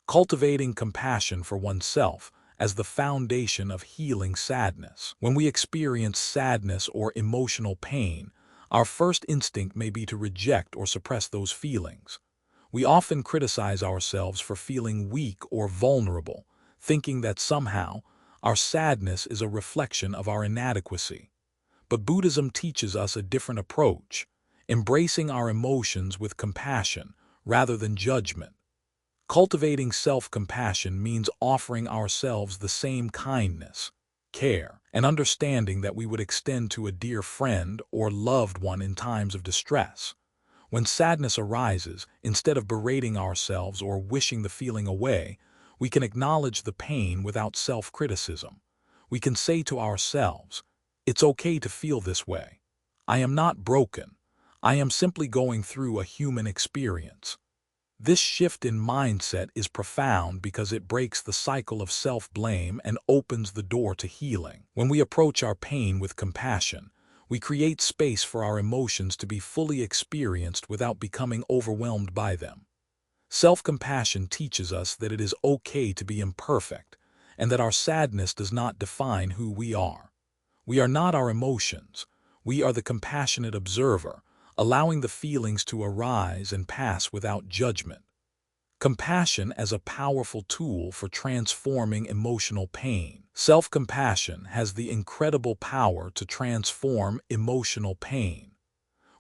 Cultivating compassion for oneself as the foundation of healing sadness. When we experience sadness or emotional pain, our first instinct may be to reject or suppress those feelings. We often criticize ourselves for feeling weak or vulnerable, thinking that somehow our sadness is a reflection of our inadequacy. But Buddhism teaches us a different approach, embracing our emotions with compassion rather than judgment. Cultivating self-compassion means offering ourselves the same kindness, care, and understanding that we would extend to a dear friend or loved one in times of distress. When sadness arises, instead of berating ourselves or wishing the feeling away, we can acknowledge the pain without self-criticism. We can say to ourselves, "It's okay to feel this way. I am not broken. I am simply going through a human experience." This shift in mindset is profound because it breaks the cycle of self-blame and opens the door to healing. When we approach our pain with compassion, we create space for our emotions to be fully experienced without becoming overwhelmed by them. Self-compassion teaches us that it is okay to be imperfect and that our sadness does not define who we are. We are not our emotions. We are the compassionate observer, allowing the feelings to arise and pass without judgment. Compassion as a powerful tool for transforming emotional pain. Self-compassion has the incredible power to transform emotional pain.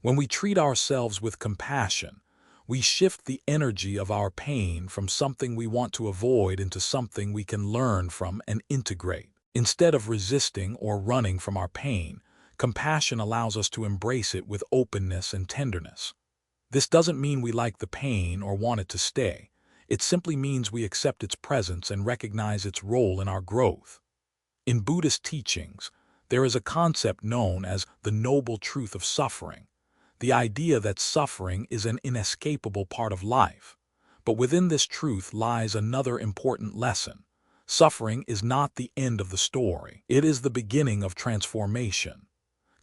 When we treat ourselves with compassion, we shift the energy of our pain from something we want to avoid into something we can learn from and integrate. Instead of resisting or running from our pain, compassion allows us to embrace it with openness and tenderness. This doesn't mean we like the pain or want it to stay. It simply means we accept its presence and recognize its role in our growth. In Buddhist teachings, there is a concept known as the noble truth of suffering, the idea that suffering is an inescapable part of life. But within this truth lies another important lesson. Suffering is not the end of the story. It is the beginning of transformation.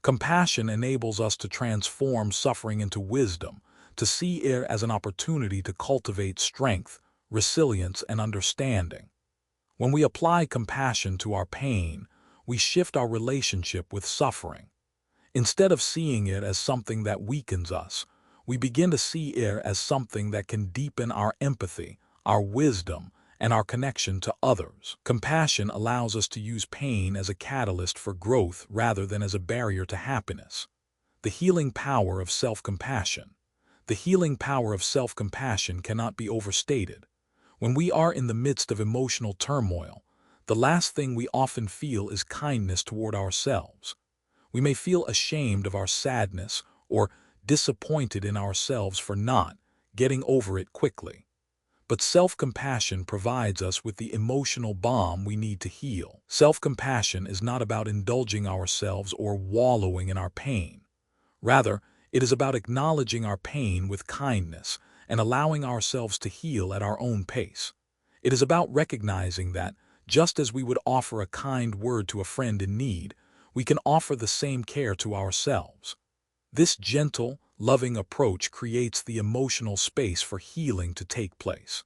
Compassion enables us to transform suffering into wisdom, to see it as an opportunity to cultivate strength, resilience, and understanding. When we apply compassion to our pain, we shift our relationship with suffering. Instead of seeing it as something that weakens us, we begin to see it as something that can deepen our empathy, our wisdom, and our connection to others. Compassion allows us to use pain as a catalyst for growth rather than as a barrier to happiness. The healing power of self-compassion. The healing power of self-compassion cannot be overstated. When we are in the midst of emotional turmoil, the last thing we often feel is kindness toward ourselves. We may feel ashamed of our sadness or disappointed in ourselves for not getting over it quickly. But self-compassion provides us with the emotional balm we need to heal. Self-compassion is not about indulging ourselves or wallowing in our pain. Rather, it is about acknowledging our pain with kindness and allowing ourselves to heal at our own pace. It is about recognizing that, just as we would offer a kind word to a friend in need, we can offer the same care to ourselves. This gentle, loving approach creates the emotional space for healing to take place.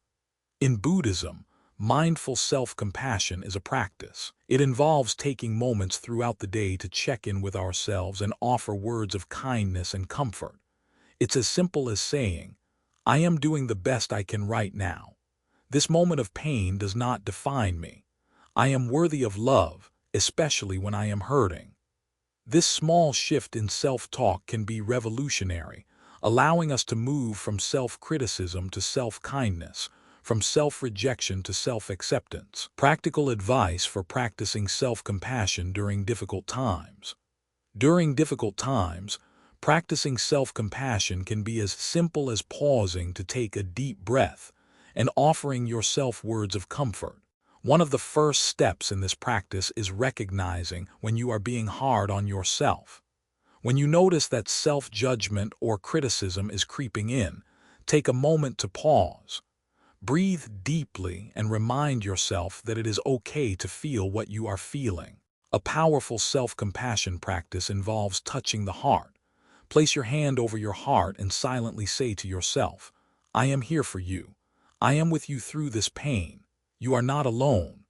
In Buddhism, mindful self-compassion is a practice. It involves taking moments throughout the day to check in with ourselves and offer words of kindness and comfort. It's as simple as saying, "I am doing the best I can right now. This moment of pain does not define me. I am worthy of love, especially when I am hurting." This small shift in self-talk can be revolutionary, allowing us to move from self-criticism to self-kindness, from self-rejection to self-acceptance. Practical advice for practicing self-compassion during difficult times. During difficult times, practicing self-compassion can be as simple as pausing to take a deep breath and offering yourself words of comfort. One of the first steps in this practice is recognizing when you are being hard on yourself. When you notice that self-judgment or criticism is creeping in, take a moment to pause. Breathe deeply and remind yourself that it is okay to feel what you are feeling. A powerful self-compassion practice involves touching the heart. Place your hand over your heart and silently say to yourself, "I am here for you. I am with you through this pain. You are not alone."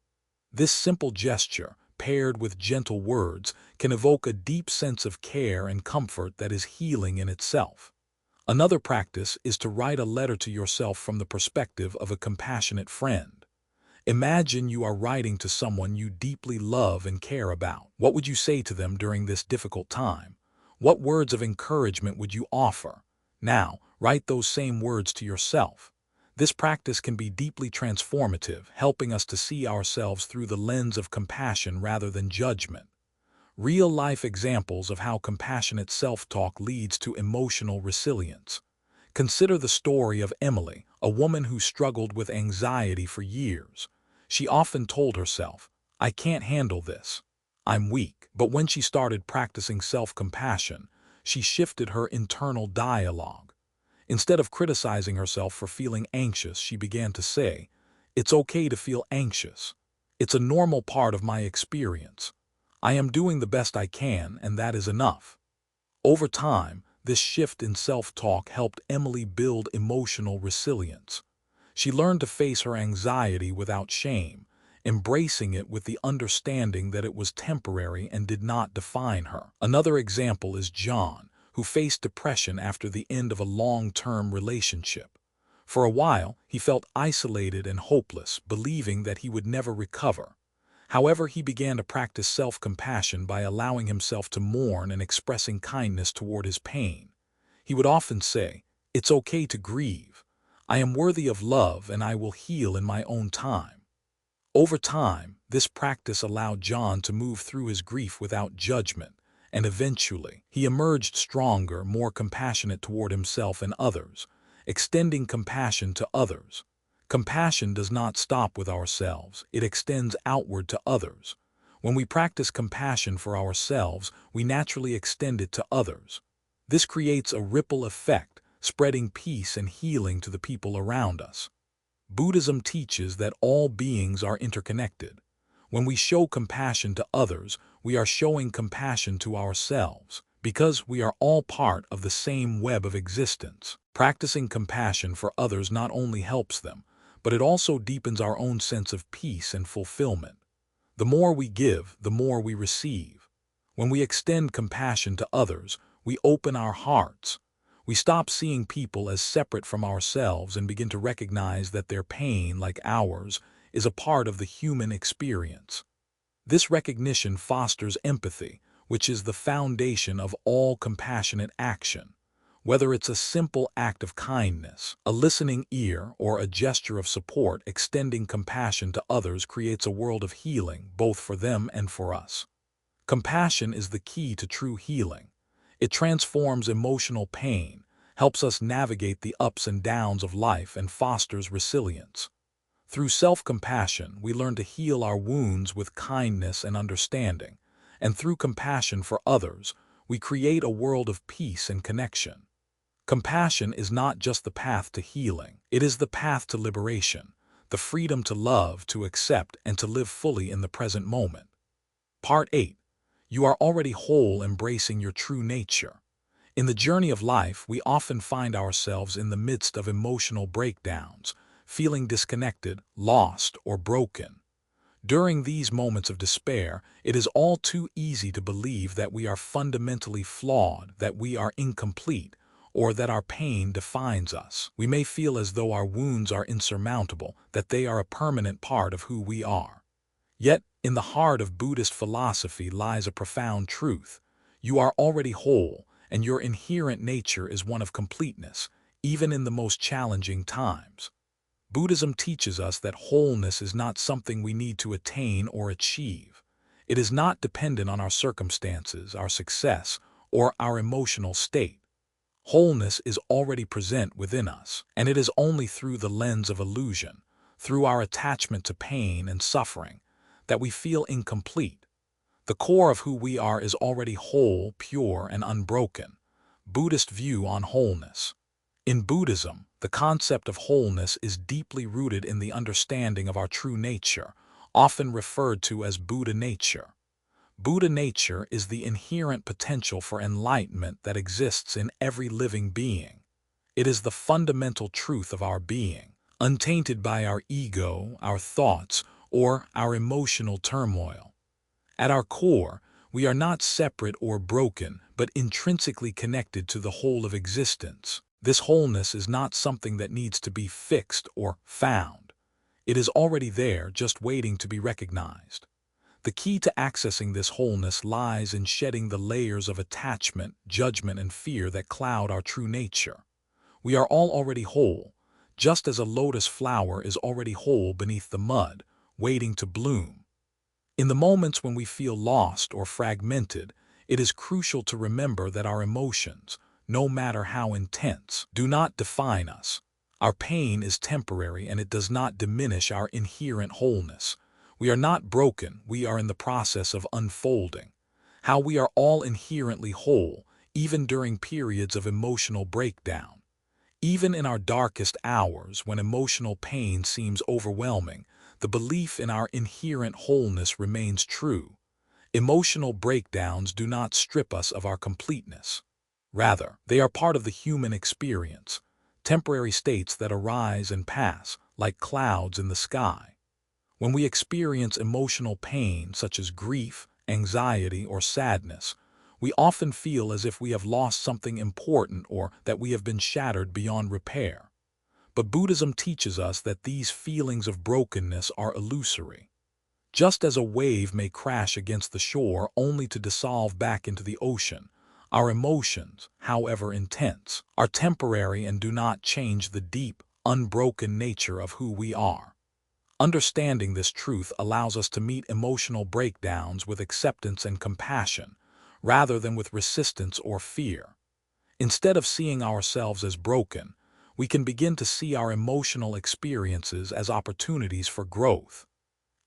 This simple gesture, paired with gentle words, can evoke a deep sense of care and comfort that is healing in itself. Another practice is to write a letter to yourself from the perspective of a compassionate friend. Imagine you are writing to someone you deeply love and care about. What would you say to them during this difficult time? What words of encouragement would you offer? Now, write those same words to yourself. This practice can be deeply transformative, helping us to see ourselves through the lens of compassion rather than judgment. Real-life examples of how compassionate self-talk leads to emotional resilience. Consider the story of Emily, a woman who struggled with anxiety for years. She often told herself, "I can't handle this. I'm weak." But when she started practicing self-compassion, she shifted her internal dialogue. Instead of criticizing herself for feeling anxious, she began to say, "It's okay to feel anxious. It's a normal part of my experience. I am doing the best I can, and that is enough." Over time, this shift in self-talk helped Emily build emotional resilience. She learned to face her anxiety without shame, embracing it with the understanding that it was temporary and did not define her. Another example is John, who faced depression after the end of a long-term relationship. For a while, he felt isolated and hopeless, believing that he would never recover. However, he began to practice self-compassion by allowing himself to mourn and expressing kindness toward his pain. He would often say, "It's okay to grieve. I am worthy of love and I will heal in my own time." Over time, this practice allowed John to move through his grief without judgment, and eventually, he emerged stronger, more compassionate toward himself and others, extending compassion to others. Compassion does not stop with ourselves, it extends outward to others. When we practice compassion for ourselves, we naturally extend it to others. This creates a ripple effect, spreading peace and healing to the people around us. Buddhism teaches that all beings are interconnected. When we show compassion to others, we are showing compassion to ourselves, because we are all part of the same web of existence. Practicing compassion for others not only helps them, but it also deepens our own sense of peace and fulfillment. The more we give, the more we receive. When we extend compassion to others, we open our hearts. We stop seeing people as separate from ourselves and begin to recognize that their pain, like ours, is a part of the human experience. This recognition fosters empathy, which is the foundation of all compassionate action. Whether it's a simple act of kindness, a listening ear, or a gesture of support, extending compassion to others creates a world of healing, both for them and for us. Compassion is the key to true healing. It transforms emotional pain, helps us navigate the ups and downs of life, and fosters resilience. Through self-compassion, we learn to heal our wounds with kindness and understanding, and through compassion for others, we create a world of peace and connection. Compassion is not just the path to healing, it is the path to liberation, the freedom to love, to accept, and to live fully in the present moment. Part 8. You are already whole, embracing your true nature. In the journey of life, we often find ourselves in the midst of emotional breakdowns, feeling disconnected, lost, or broken. During these moments of despair, it is all too easy to believe that we are fundamentally flawed, that we are incomplete, or that our pain defines us. We may feel as though our wounds are insurmountable, that they are a permanent part of who we are. Yet, in the heart of Buddhist philosophy lies a profound truth. You are already whole, and your inherent nature is one of completeness, even in the most challenging times. Buddhism teaches us that wholeness is not something we need to attain or achieve. It is not dependent on our circumstances, our success, or our emotional state. Wholeness is already present within us, and it is only through the lens of illusion, through our attachment to pain and suffering, that we feel incomplete. The core of who we are is already whole, pure, and unbroken. Buddhist view on wholeness. In Buddhism, the concept of wholeness is deeply rooted in the understanding of our true nature, often referred to as Buddha nature. Buddha nature is the inherent potential for enlightenment that exists in every living being. It is the fundamental truth of our being, untainted by our ego, our thoughts, or our emotional turmoil. At our core, we are not separate or broken, but intrinsically connected to the whole of existence. This wholeness is not something that needs to be fixed or found. It is already there, just waiting to be recognized. The key to accessing this wholeness lies in shedding the layers of attachment, judgment, and fear that cloud our true nature. We are all already whole, just as a lotus flower is already whole beneath the mud, waiting to bloom. In the moments when we feel lost or fragmented, it is crucial to remember that our emotions, no matter how intense, do not define us. Our pain is temporary and it does not diminish our inherent wholeness. We are not broken, we are in the process of unfolding. How we are all inherently whole, even during periods of emotional breakdown. Even in our darkest hours, when emotional pain seems overwhelming, the belief in our inherent wholeness remains true. Emotional breakdowns do not strip us of our completeness. Rather, they are part of the human experience, temporary states that arise and pass, like clouds in the sky. When we experience emotional pain, such as grief, anxiety, or sadness, we often feel as if we have lost something important or that we have been shattered beyond repair. But Buddhism teaches us that these feelings of brokenness are illusory. Just as a wave may crash against the shore only to dissolve back into the ocean, our emotions, however intense, are temporary and do not change the deep, unbroken nature of who we are. Understanding this truth allows us to meet emotional breakdowns with acceptance and compassion, rather than with resistance or fear. Instead of seeing ourselves as broken, we can begin to see our emotional experiences as opportunities for growth.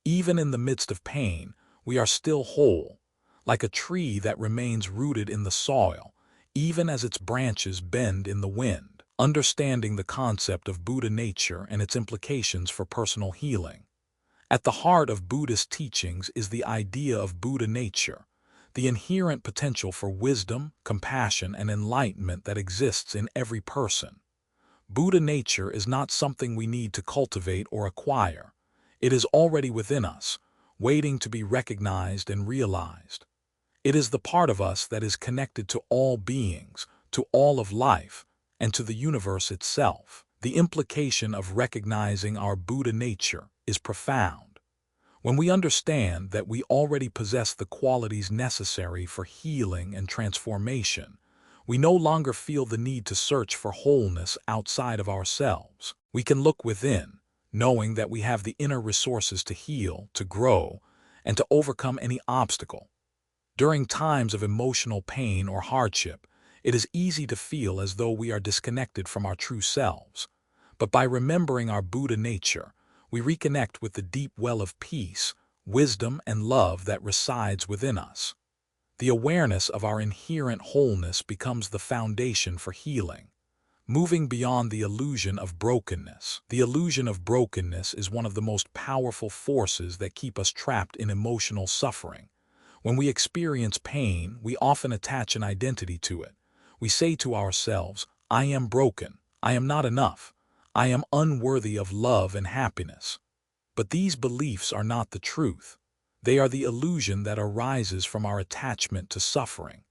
Even in the midst of pain, we are still whole, like a tree that remains rooted in the soil, even as its branches bend in the wind. Understanding the concept of Buddha nature and its implications for personal healing. At the heart of Buddhist teachings is the idea of Buddha nature, the inherent potential for wisdom, compassion, and enlightenment that exists in every person. Buddha nature is not something we need to cultivate or acquire. It is already within us, waiting to be recognized and realized. It is the part of us that is connected to all beings, to all of life, and to the universe itself. The implication of recognizing our Buddha nature is profound. When we understand that we already possess the qualities necessary for healing and transformation, we no longer feel the need to search for wholeness outside of ourselves. We can look within, knowing that we have the inner resources to heal, to grow, and to overcome any obstacle. During times of emotional pain or hardship, it is easy to feel as though we are disconnected from our true selves. But by remembering our Buddha nature, we reconnect with the deep well of peace, wisdom, and love that resides within us. The awareness of our inherent wholeness becomes the foundation for healing, moving beyond the illusion of brokenness. The illusion of brokenness is one of the most powerful forces that keep us trapped in emotional suffering. When we experience pain, we often attach an identity to it. We say to ourselves, "I am broken, I am not enough, I am unworthy of love and happiness." But these beliefs are not the truth. They are the illusion that arises from our attachment to suffering.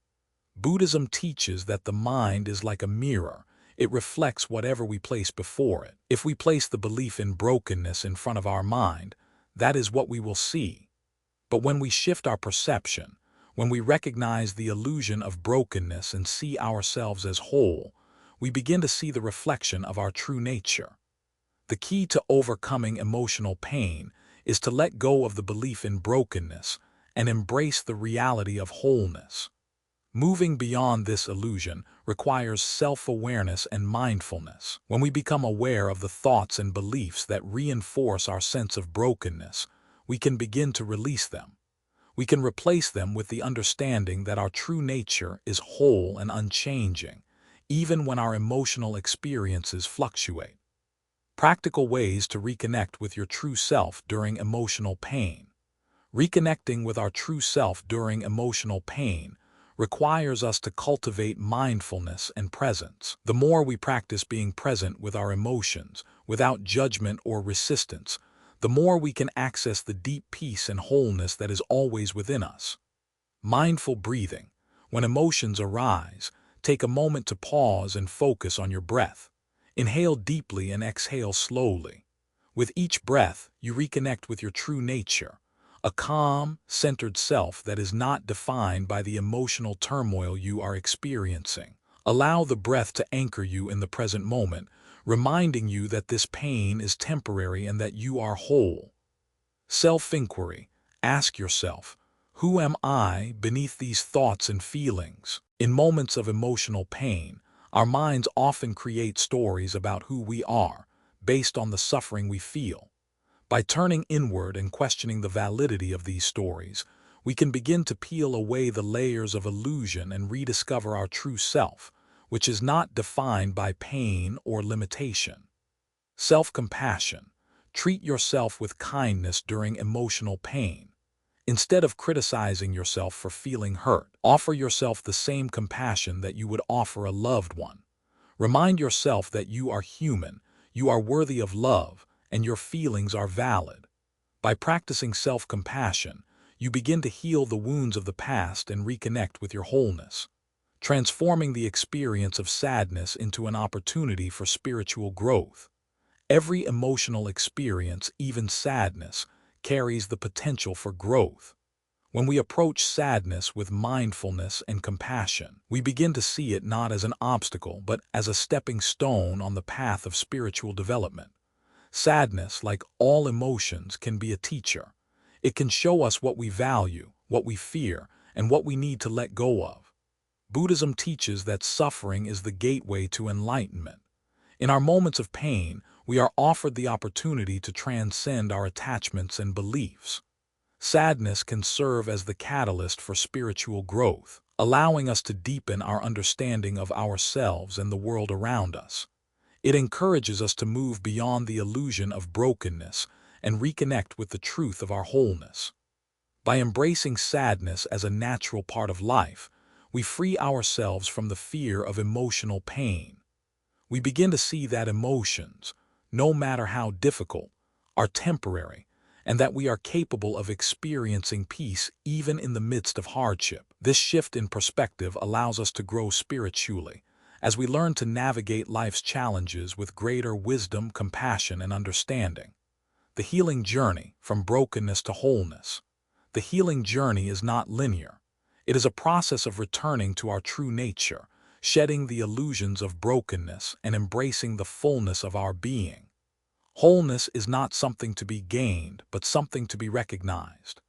Buddhism teaches that the mind is like a mirror. It reflects whatever we place before it. If we place the belief in brokenness in front of our mind, that is what we will see. But when we shift our perception, when we recognize the illusion of brokenness and see ourselves as whole, we begin to see the reflection of our true nature. The key to overcoming emotional pain is to let go of the belief in brokenness and embrace the reality of wholeness. Moving beyond this illusion requires self-awareness and mindfulness. When we become aware of the thoughts and beliefs that reinforce our sense of brokenness, we can begin to release them. We can replace them with the understanding that our true nature is whole and unchanging, even when our emotional experiences fluctuate. Practical ways to reconnect with your true self during emotional pain. Reconnecting with our true self during emotional pain requires us to cultivate mindfulness and presence. The more we practice being present with our emotions, without judgment or resistance, the more we can access the deep peace and wholeness that is always within us. Mindful breathing. When emotions arise, take a moment to pause and focus on your breath. Inhale deeply and exhale slowly. With each breath, you reconnect with your true nature, a calm, centered self that is not defined by the emotional turmoil you are experiencing. Allow the breath to anchor you in the present moment, reminding you that this pain is temporary and that you are whole. Self-inquiry. Ask yourself, who am I beneath these thoughts and feelings? In moments of emotional pain, our minds often create stories about who we are, based on the suffering we feel. By turning inward and questioning the validity of these stories, we can begin to peel away the layers of illusion and rediscover our true self, which is not defined by pain or limitation. Self-compassion. Treat yourself with kindness during emotional pain. Instead of criticizing yourself for feeling hurt, offer yourself the same compassion that you would offer a loved one. Remind yourself that you are human, you are worthy of love, and your feelings are valid. By practicing self-compassion, you begin to heal the wounds of the past and reconnect with your wholeness, transforming the experience of sadness into an opportunity for spiritual growth. Every emotional experience, even sadness, carries the potential for growth. When we approach sadness with mindfulness and compassion, we begin to see it not as an obstacle but as a stepping stone on the path of spiritual development. Sadness, like all emotions, can be a teacher. It can show us what we value, what we fear, and what we need to let go of. Buddhism teaches that suffering is the gateway to enlightenment. In our moments of pain, we are offered the opportunity to transcend our attachments and beliefs. Sadness can serve as the catalyst for spiritual growth, allowing us to deepen our understanding of ourselves and the world around us. It encourages us to move beyond the illusion of brokenness and reconnect with the truth of our wholeness. By embracing sadness as a natural part of life, we free ourselves from the fear of emotional pain. We begin to see that emotions, no matter how difficult, are temporary, and that we are capable of experiencing peace even in the midst of hardship. This shift in perspective allows us to grow spiritually, as we learn to navigate life's challenges with greater wisdom, compassion, and understanding. The healing journey, from brokenness to wholeness. The healing journey is not linear. It is a process of returning to our true nature, shedding the illusions of brokenness and embracing the fullness of our being. Wholeness is not something to be gained, but something to be recognized.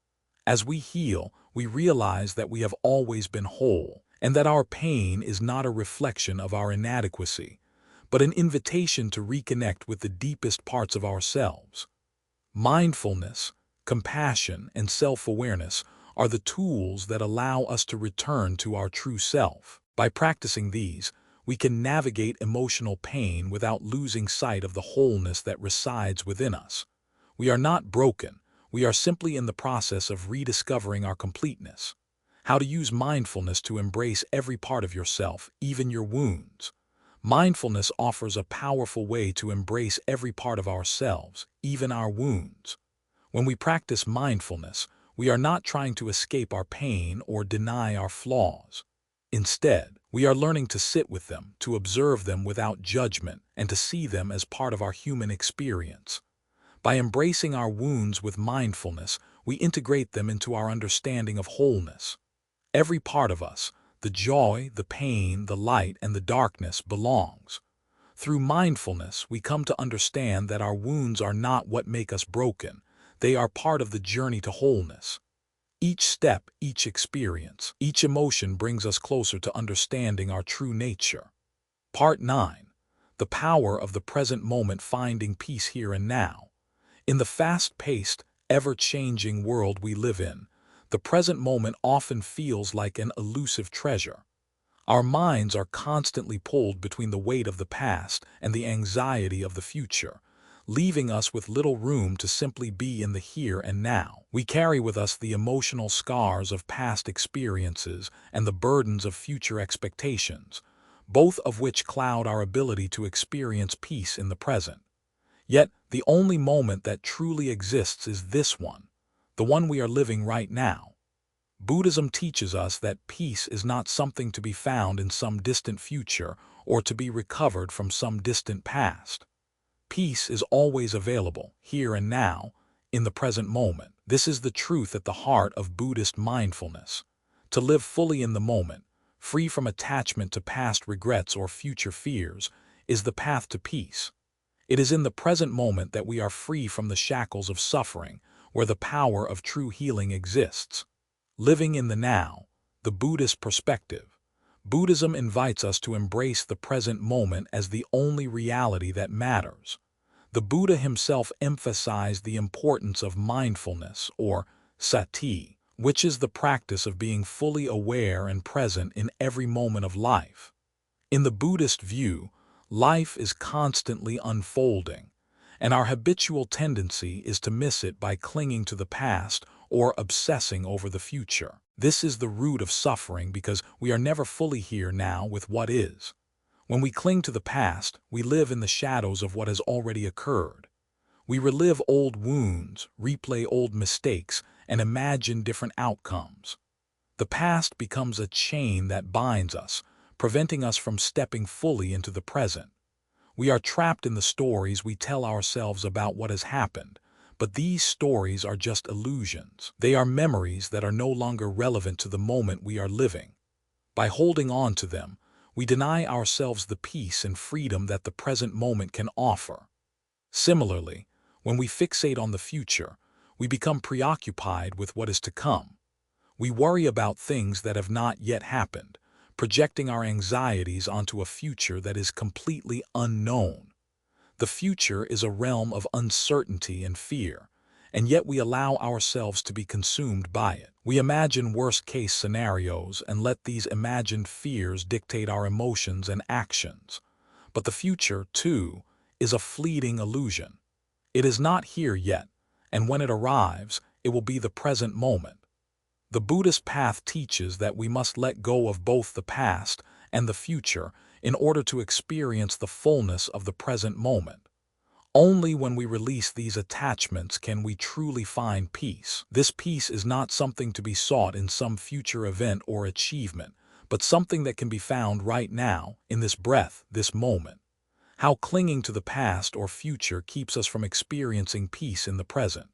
As we heal, we realize that we have always been whole, and that our pain is not a reflection of our inadequacy, but an invitation to reconnect with the deepest parts of ourselves. Mindfulness, compassion, and self-awareness are the tools that allow us to return to our true self. By practicing these, we can navigate emotional pain without losing sight of the wholeness that resides within us. We are not broken, we are simply in the process of rediscovering our completeness. How to use mindfulness to embrace every part of yourself, even your wounds. Mindfulness offers a powerful way to embrace every part of ourselves, even our wounds. When we practice mindfulness, we are not trying to escape our pain or deny our flaws. Instead, we are learning to sit with them, to observe them without judgment, and to see them as part of our human experience. By embracing our wounds with mindfulness, we integrate them into our understanding of wholeness. Every part of us, the joy, the pain, the light, and the darkness, belongs. Through mindfulness, we come to understand that our wounds are not what make us broken. They are part of the journey to wholeness. Each step, each experience, each emotion brings us closer to understanding our true nature. Part 9. The power of the present moment, finding peace here and now. In the fast-paced, ever-changing world we live in, the present moment often feels like an elusive treasure. Our minds are constantly pulled between the weight of the past and the anxiety of the future, leaving us with little room to simply be in the here and now. We carry with us the emotional scars of past experiences and the burdens of future expectations, both of which cloud our ability to experience peace in the present. Yet, the only moment that truly exists is this one, the one we are living right now. Buddhism teaches us that peace is not something to be found in some distant future or to be recovered from some distant past. Peace is always available, here and now, in the present moment. This is the truth at the heart of Buddhist mindfulness. To live fully in the moment, free from attachment to past regrets or future fears, is the path to peace. It is in the present moment that we are free from the shackles of suffering, where the power of true healing exists. Living in the now, the Buddhist perspective. Buddhism invites us to embrace the present moment as the only reality that matters. The Buddha himself emphasized the importance of mindfulness, or sati, which is the practice of being fully aware and present in every moment of life. In the Buddhist view, life is constantly unfolding, and our habitual tendency is to miss it by clinging to the past or obsessing over the future. This is the root of suffering because we are never fully here now with what is. When we cling to the past, we live in the shadows of what has already occurred. We relive old wounds, replay old mistakes, and imagine different outcomes. The past becomes a chain that binds us, preventing us from stepping fully into the present. We are trapped in the stories we tell ourselves about what has happened, but these stories are just illusions. They are memories that are no longer relevant to the moment we are living. By holding on to them, we deny ourselves the peace and freedom that the present moment can offer. Similarly, when we fixate on the future, we become preoccupied with what is to come. We worry about things that have not yet happened, projecting our anxieties onto a future that is completely unknown. The future is a realm of uncertainty and fear, and yet we allow ourselves to be consumed by it. We imagine worst-case scenarios and let these imagined fears dictate our emotions and actions. But the future, too, is a fleeting illusion. It is not here yet, and when it arrives, it will be the present moment. The Buddhist path teaches that we must let go of both the past and the future in order to experience the fullness of the present moment. Only when we release these attachments can we truly find peace. This peace is not something to be sought in some future event or achievement, but something that can be found right now, in this breath, this moment. How clinging to the past or future keeps us from experiencing peace in the present.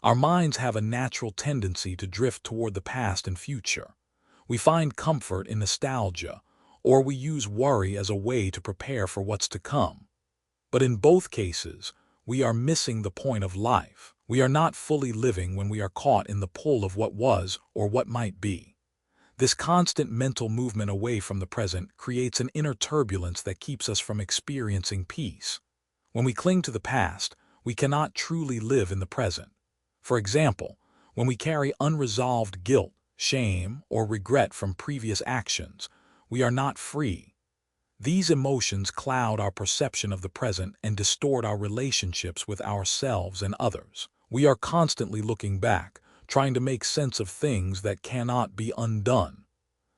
Our minds have a natural tendency to drift toward the past and future. We find comfort in nostalgia, or we use worry as a way to prepare for what's to come. But in both cases, we are missing the point of life. We are not fully living when we are caught in the pull of what was or what might be. This constant mental movement away from the present creates an inner turbulence that keeps us from experiencing peace. When we cling to the past, we cannot truly live in the present. For example, when we carry unresolved guilt, shame, or regret from previous actions, we are not free. These emotions cloud our perception of the present and distort our relationships with ourselves and others. We are constantly looking back, trying to make sense of things that cannot be undone.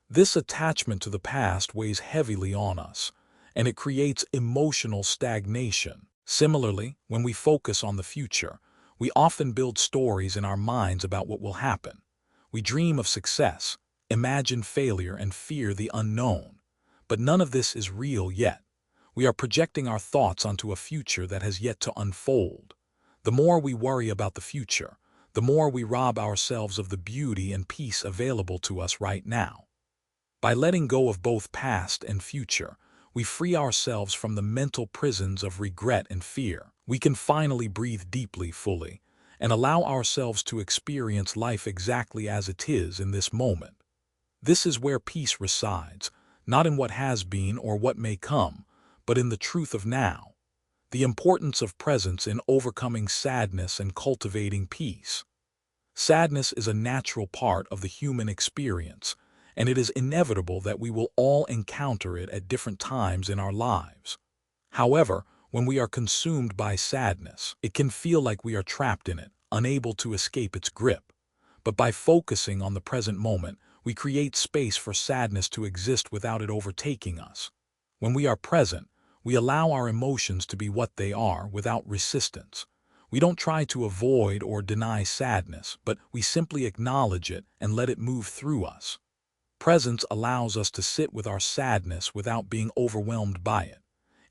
This attachment to the past weighs heavily on us, and it creates emotional stagnation. Similarly, when we focus on the future, we often build stories in our minds about what will happen. We dream of success, imagine failure, and fear the unknown. But none of this is real yet. We are projecting our thoughts onto a future that has yet to unfold. The more we worry about the future, the more we rob ourselves of the beauty and peace available to us right now. By letting go of both past and future, we free ourselves from the mental prisons of regret and fear. We can finally breathe deeply, fully, and allow ourselves to experience life exactly as it is in this moment. This is where peace resides, not in what has been or what may come, but in the truth of now. The importance of presence in overcoming sadness and cultivating peace. Sadness is a natural part of the human experience, and it is inevitable that we will all encounter it at different times in our lives. However, when we are consumed by sadness, it can feel like we are trapped in it, unable to escape its grip. But by focusing on the present moment, we create space for sadness to exist without it overtaking us. When we are present, we allow our emotions to be what they are without resistance. We don't try to avoid or deny sadness, but we simply acknowledge it and let it move through us. Presence allows us to sit with our sadness without being overwhelmed by it.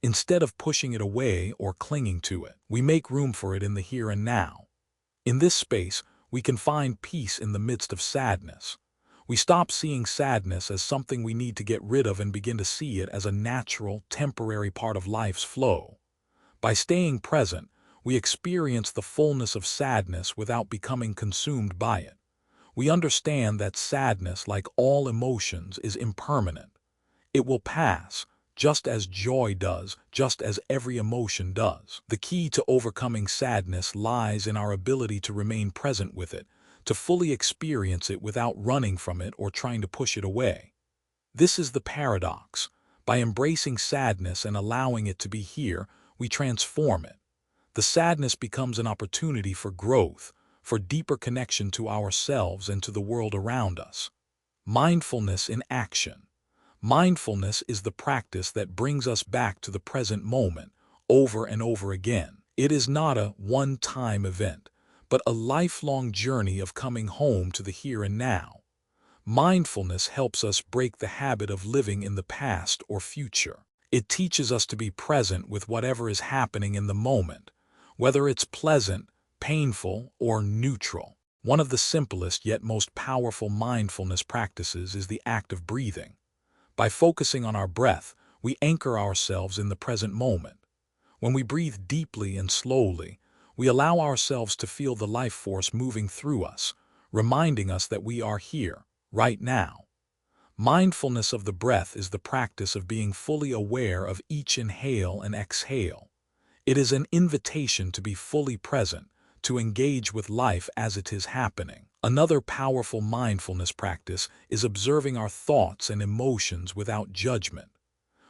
Instead of pushing it away or clinging to it, we make room for it in the here and now. In this space, we can find peace in the midst of sadness. We stop seeing sadness as something we need to get rid of and begin to see it as a natural, temporary part of life's flow. By staying present, we experience the fullness of sadness without becoming consumed by it. We understand that sadness, like all emotions, is impermanent. It will pass, just as joy does, just as every emotion does. The key to overcoming sadness lies in our ability to remain present with it, to fully experience it without running from it or trying to push it away. This is the paradox. By embracing sadness and allowing it to be here, we transform it. The sadness becomes an opportunity for growth, for deeper connection to ourselves and to the world around us. Mindfulness in action. Mindfulness is the practice that brings us back to the present moment, over and over again. It is not a one-time event, but a lifelong journey of coming home to the here and now. Mindfulness helps us break the habit of living in the past or future. It teaches us to be present with whatever is happening in the moment, whether it's pleasant, painful, or neutral. One of the simplest yet most powerful mindfulness practices is the act of breathing. By focusing on our breath, we anchor ourselves in the present moment. When we breathe deeply and slowly, we allow ourselves to feel the life force moving through us, reminding us that we are here, right now. Mindfulness of the breath is the practice of being fully aware of each inhale and exhale. It is an invitation to be fully present, to engage with life as it is happening. Another powerful mindfulness practice is observing our thoughts and emotions without judgment.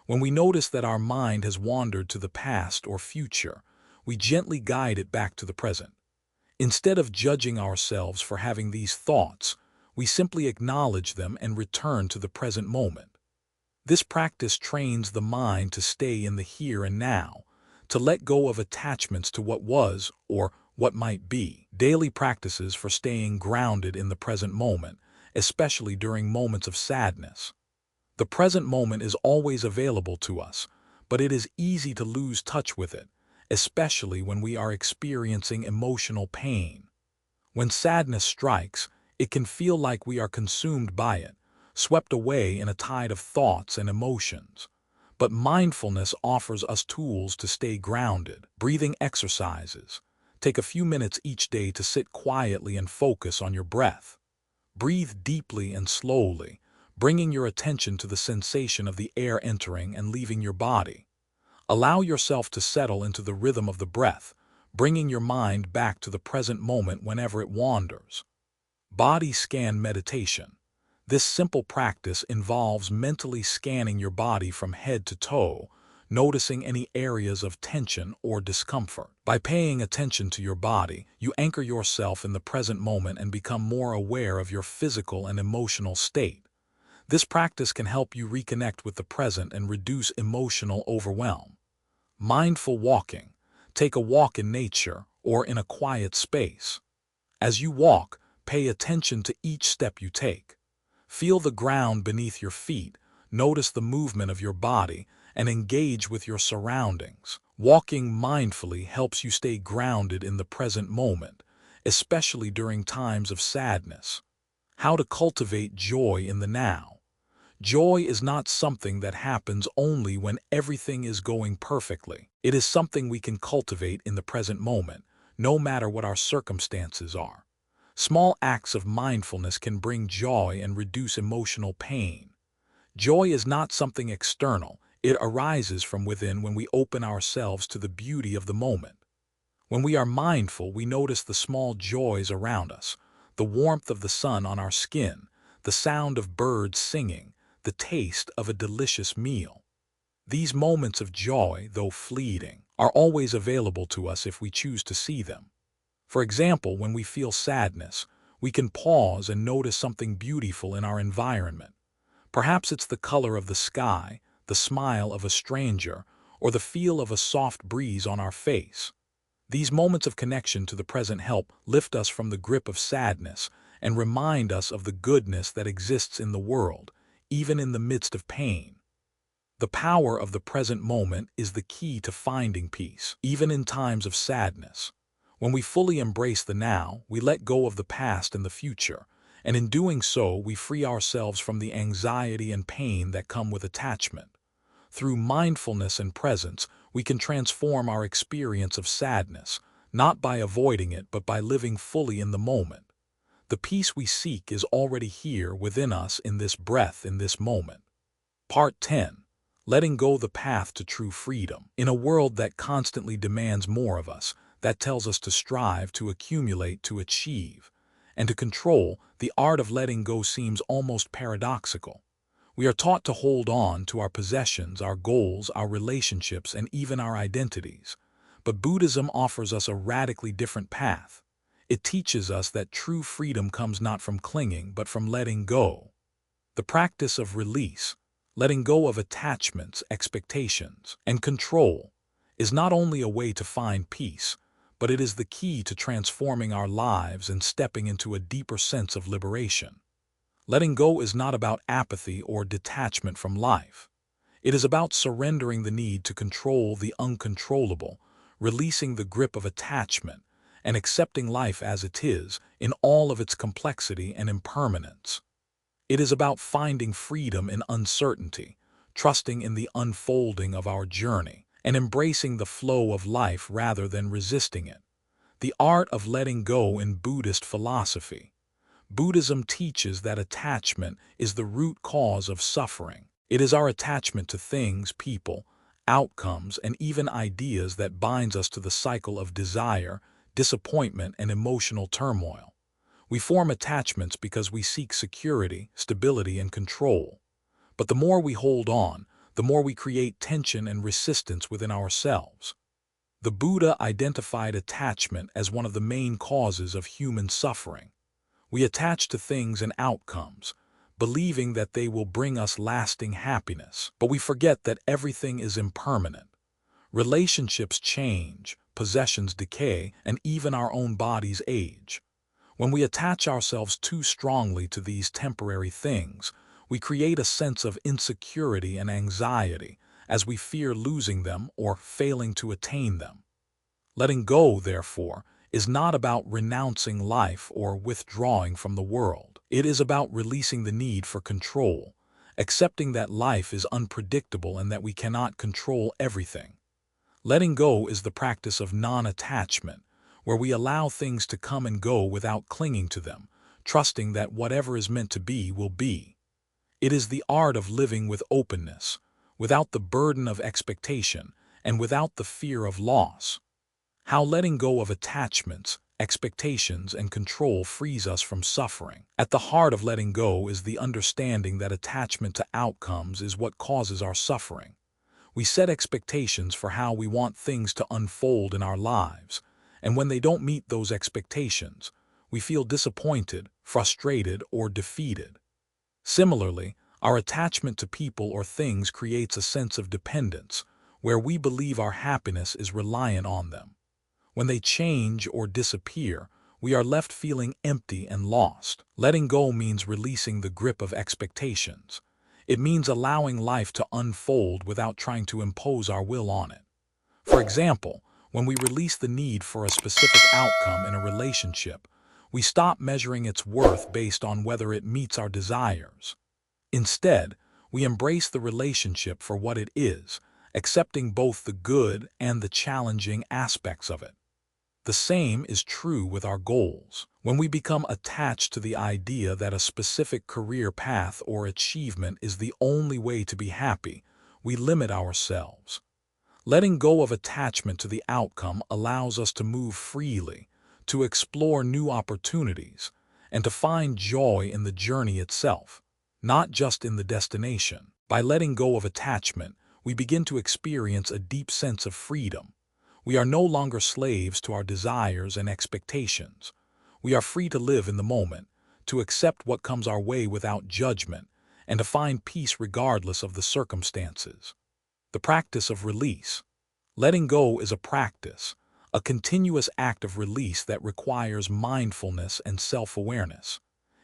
When we notice that our mind has wandered to the past or future, we gently guide it back to the present. Instead of judging ourselves for having these thoughts, we simply acknowledge them and return to the present moment. This practice trains the mind to stay in the here and now, to let go of attachments to what was or what might be. Daily practices for staying grounded in the present moment, especially during moments of sadness. The present moment is always available to us, but it is easy to lose touch with it, especially when we are experiencing emotional pain. When sadness strikes, it can feel like we are consumed by it, swept away in a tide of thoughts and emotions. But mindfulness offers us tools to stay grounded. Breathing exercises. Take a few minutes each day to sit quietly and focus on your breath. Breathe deeply and slowly, bringing your attention to the sensation of the air entering and leaving your body. Allow yourself to settle into the rhythm of the breath, bringing your mind back to the present moment whenever it wanders. Body scan meditation. This simple practice involves mentally scanning your body from head to toe, noticing any areas of tension or discomfort. By paying attention to your body, you anchor yourself in the present moment and become more aware of your physical and emotional state. This practice can help you reconnect with the present and reduce emotional overwhelm. Mindful walking. Take a walk in nature or in a quiet space. As you walk, pay attention to each step you take. Feel the ground beneath your feet, notice the movement of your body, and engage with your surroundings. Walking mindfully helps you stay grounded in the present moment, especially during times of sadness. How to cultivate joy in the now. Joy is not something that happens only when everything is going perfectly. It is something we can cultivate in the present moment, no matter what our circumstances are. Small acts of mindfulness can bring joy and reduce emotional pain. Joy is not something external. It arises from within when we open ourselves to the beauty of the moment. When we are mindful, we notice the small joys around us, the warmth of the sun on our skin, the sound of birds singing, the taste of a delicious meal. These moments of joy, though fleeting, are always available to us if we choose to see them. For example, when we feel sadness, we can pause and notice something beautiful in our environment. Perhaps it's the color of the sky, the smile of a stranger, or the feel of a soft breeze on our face. These moments of connection to the present help lift us from the grip of sadness and remind us of the goodness that exists in the world, even in the midst of pain. The power of the present moment is the key to finding peace, even in times of sadness. When we fully embrace the now, we let go of the past and the future, and in doing so, we free ourselves from the anxiety and pain that come with attachment. Through mindfulness and presence, we can transform our experience of sadness, not by avoiding it, but by living fully in the moment. The peace we seek is already here within us in this breath, in this moment. Part 10. Letting go the path to true freedom. In a world that constantly demands more of us, that tells us to strive, to accumulate, to achieve, and to control, the art of letting go seems almost paradoxical. We are taught to hold on to our possessions, our goals, our relationships, and even our identities. But Buddhism offers us a radically different path. It teaches us that true freedom comes not from clinging, but from letting go. The practice of release, letting go of attachments, expectations, and control, is not only a way to find peace, but it is the key to transforming our lives and stepping into a deeper sense of liberation. Letting go is not about apathy or detachment from life. It is about surrendering the need to control the uncontrollable, releasing the grip of attachment, and accepting life as it is, in all of its complexity and impermanence. It is about finding freedom in uncertainty, trusting in the unfolding of our journey, and embracing the flow of life rather than resisting it. The art of letting go in Buddhist philosophy. Buddhism teaches that attachment is the root cause of suffering. It is our attachment to things, people, outcomes, and even ideas that binds us to the cycle of desire, disappointment, and emotional turmoil. We form attachments because we seek security, stability, and control. But the more we hold on, the more we create tension and resistance within ourselves. The Buddha identified attachment as one of the main causes of human suffering. We attach to things and outcomes, believing that they will bring us lasting happiness. But we forget that everything is impermanent. Relationships change, possessions decay, and even our own bodies age. When we attach ourselves too strongly to these temporary things, we create a sense of insecurity and anxiety as we fear losing them or failing to attain them. Letting go, therefore, is not about renouncing life or withdrawing from the world. It is about releasing the need for control, accepting that life is unpredictable and that we cannot control everything. Letting go is the practice of non-attachment, where we allow things to come and go without clinging to them, trusting that whatever is meant to be will be. It is the art of living with openness, without the burden of expectation, and without the fear of loss. How letting go of attachments, expectations, and control frees us from suffering. At the heart of letting go is the understanding that attachment to outcomes is what causes our suffering. We set expectations for how we want things to unfold in our lives, and when they don't meet those expectations, we feel disappointed, frustrated, or defeated. Similarly, our attachment to people or things creates a sense of dependence, where we believe our happiness is reliant on them. When they change or disappear, we are left feeling empty and lost. Letting go means releasing the grip of expectations. It means allowing life to unfold without trying to impose our will on it. For example, when we release the need for a specific outcome in a relationship, we stop measuring its worth based on whether it meets our desires. Instead, we embrace the relationship for what it is, accepting both the good and the challenging aspects of it. The same is true with our goals. When we become attached to the idea that a specific career path or achievement is the only way to be happy, we limit ourselves. Letting go of attachment to the outcome allows us to move freely, to explore new opportunities, and to find joy in the journey itself, not just in the destination. By letting go of attachment, we begin to experience a deep sense of freedom. We are no longer slaves to our desires and expectations. We are free to live in the moment, to accept what comes our way without judgment, and to find peace regardless of the circumstances. The practice of release. Letting go is a practice, a continuous act of release that requires mindfulness and self-awareness.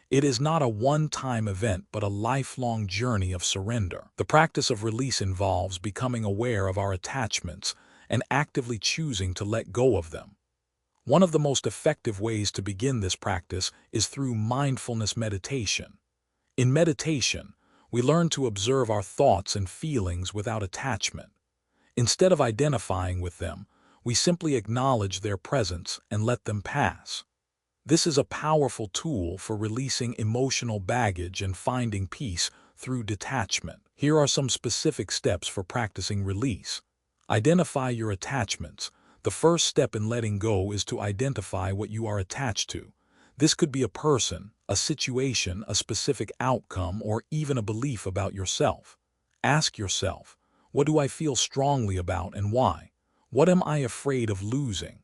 It is not a one-time event but a lifelong journey of surrender. The practice of release involves becoming aware of our attachments and actively choosing to let go of them. One of the most effective ways to begin this practice is through mindfulness meditation. In meditation, we learn to observe our thoughts and feelings without attachment. Instead of identifying with them, we simply acknowledge their presence and let them pass. This is a powerful tool for releasing emotional baggage and finding peace through detachment. Here are some specific steps for practicing release. Identify your attachments. The first step in letting go is to identify what you are attached to. This could be a person, a situation, a specific outcome, or even a belief about yourself. Ask yourself, what do I feel strongly about and why? What am I afraid of losing?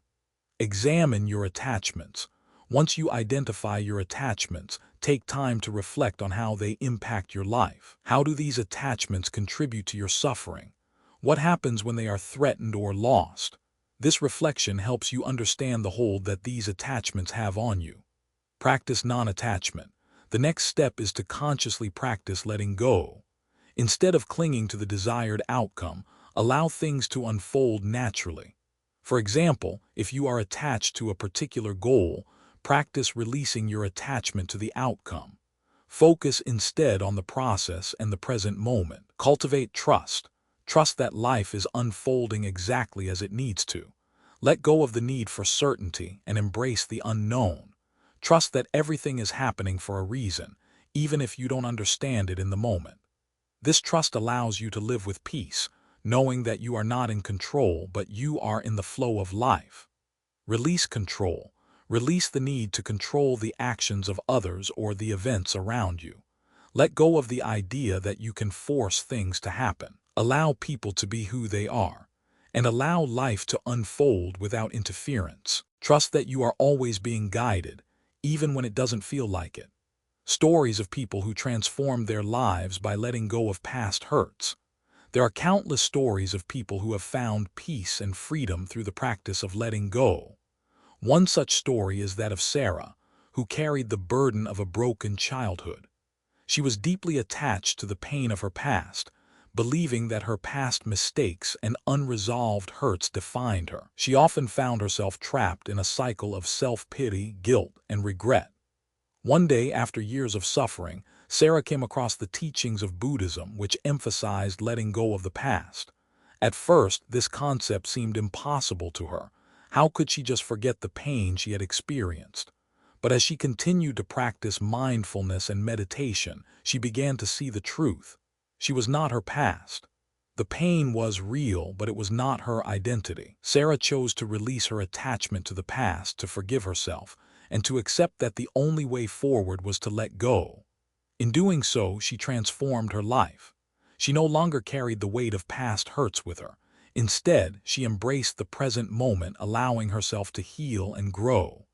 Examine your attachments. Once you identify your attachments, take time to reflect on how they impact your life. How do these attachments contribute to your suffering? What happens when they are threatened or lost? This reflection helps you understand the hold that these attachments have on you. Practice non-attachment. The next step is to consciously practice letting go. Instead of clinging to the desired outcome, allow things to unfold naturally. For example, if you are attached to a particular goal, practice releasing your attachment to the outcome. Focus instead on the process and the present moment. Cultivate trust. Trust that life is unfolding exactly as it needs to. Let go of the need for certainty and embrace the unknown. Trust that everything is happening for a reason, even if you don't understand it in the moment. This trust allows you to live with peace, knowing that you are not in control, but you are in the flow of life. Release control. Release the need to control the actions of others or the events around you. Let go of the idea that you can force things to happen. Allow people to be who they are, and allow life to unfold without interference. Trust that you are always being guided, even when it doesn't feel like it. Stories of people who transformed their lives by letting go of past hurts. There are countless stories of people who have found peace and freedom through the practice of letting go. One such story is that of Sarah, who carried the burden of a broken childhood. She was deeply attached to the pain of her past, believing that her past mistakes and unresolved hurts defined her. She often found herself trapped in a cycle of self-pity, guilt, and regret. One day, after years of suffering, Sarah came across the teachings of Buddhism, which emphasized letting go of the past. At first, this concept seemed impossible to her. How could she just forget the pain she had experienced? But as she continued to practice mindfulness and meditation, she began to see the truth. She was not her past. The pain was real, but it was not her identity. Sarah chose to release her attachment to the past, to forgive herself, and to accept that the only way forward was to let go. In doing so, she transformed her life. She no longer carried the weight of past hurts with her. Instead, she embraced the present moment, allowing herself to heal and grow.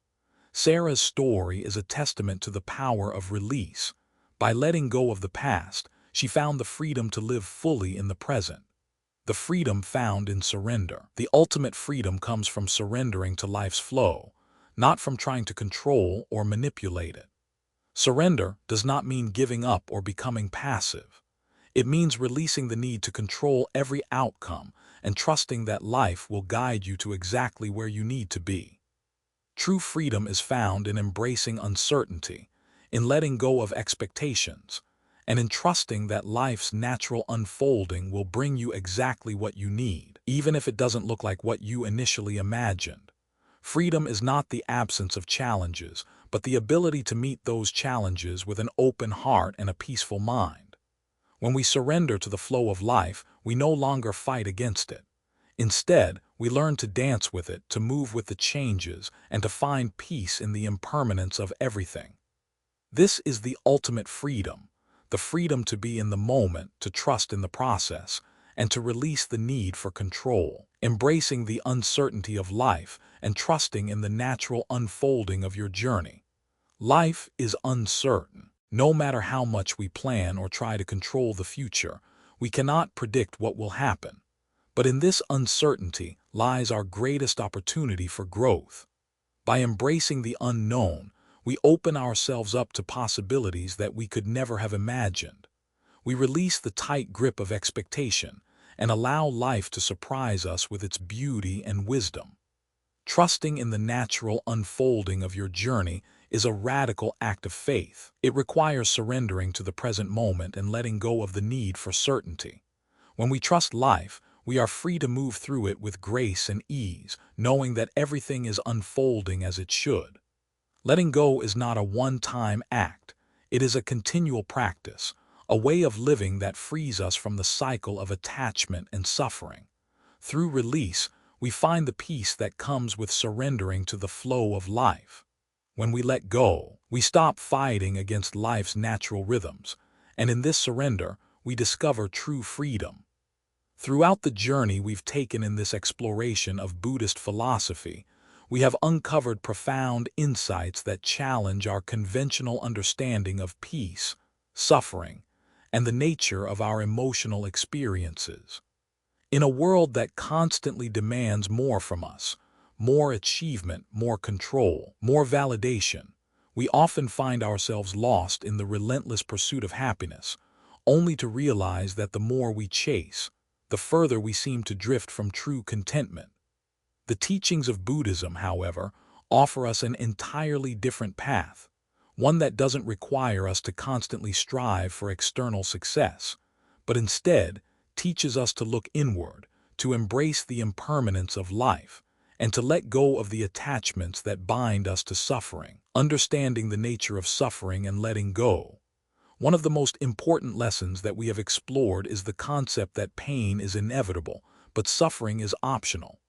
Sarah's story is a testament to the power of release. By letting go of the past, she found the freedom to live fully in the present. The freedom found in surrender. The ultimate freedom comes from surrendering to life's flow, not from trying to control or manipulate it. Surrender does not mean giving up or becoming passive. It means releasing the need to control every outcome and trusting that life will guide you to exactly where you need to be. True freedom is found in embracing uncertainty, in letting go of expectations, and in trusting that life's natural unfolding will bring you exactly what you need, even if it doesn't look like what you initially imagined. Freedom is not the absence of challenges, but the ability to meet those challenges with an open heart and a peaceful mind. When we surrender to the flow of life, we no longer fight against it. Instead, we learn to dance with it, to move with the changes, and to find peace in the impermanence of everything. This is the ultimate freedom, the freedom to be in the moment, to trust in the process, and to release the need for control, embracing the uncertainty of life and trusting in the natural unfolding of your journey. Life is uncertain. No matter how much we plan or try to control the future, we cannot predict what will happen. But in this uncertainty lies our greatest opportunity for growth. By embracing the unknown, we open ourselves up to possibilities that we could never have imagined. We release the tight grip of expectation and allow life to surprise us with its beauty and wisdom. Trusting in the natural unfolding of your journey is a radical act of faith. It requires surrendering to the present moment and letting go of the need for certainty. When we trust life, we are free to move through it with grace and ease, knowing that everything is unfolding as it should. Letting go is not a one-time act. It is a continual practice, a way of living that frees us from the cycle of attachment and suffering. Through release, we find the peace that comes with surrendering to the flow of life. When we let go, we stop fighting against life's natural rhythms, and in this surrender, we discover true freedom. Throughout the journey we've taken in this exploration of Buddhist philosophy, we have uncovered profound insights that challenge our conventional understanding of peace, suffering, and the nature of our emotional experiences. In a world that constantly demands more from us, more achievement, more control, more validation, we often find ourselves lost in the relentless pursuit of happiness, only to realize that the more we chase, the further we seem to drift from true contentment. The teachings of Buddhism, however, offer us an entirely different path, one that doesn't require us to constantly strive for external success, but instead teaches us to look inward, to embrace the impermanence of life, and to let go of the attachments that bind us to suffering. Understanding the nature of suffering and letting go. One of the most important lessons that we have explored is the concept that pain is inevitable, but suffering is optional.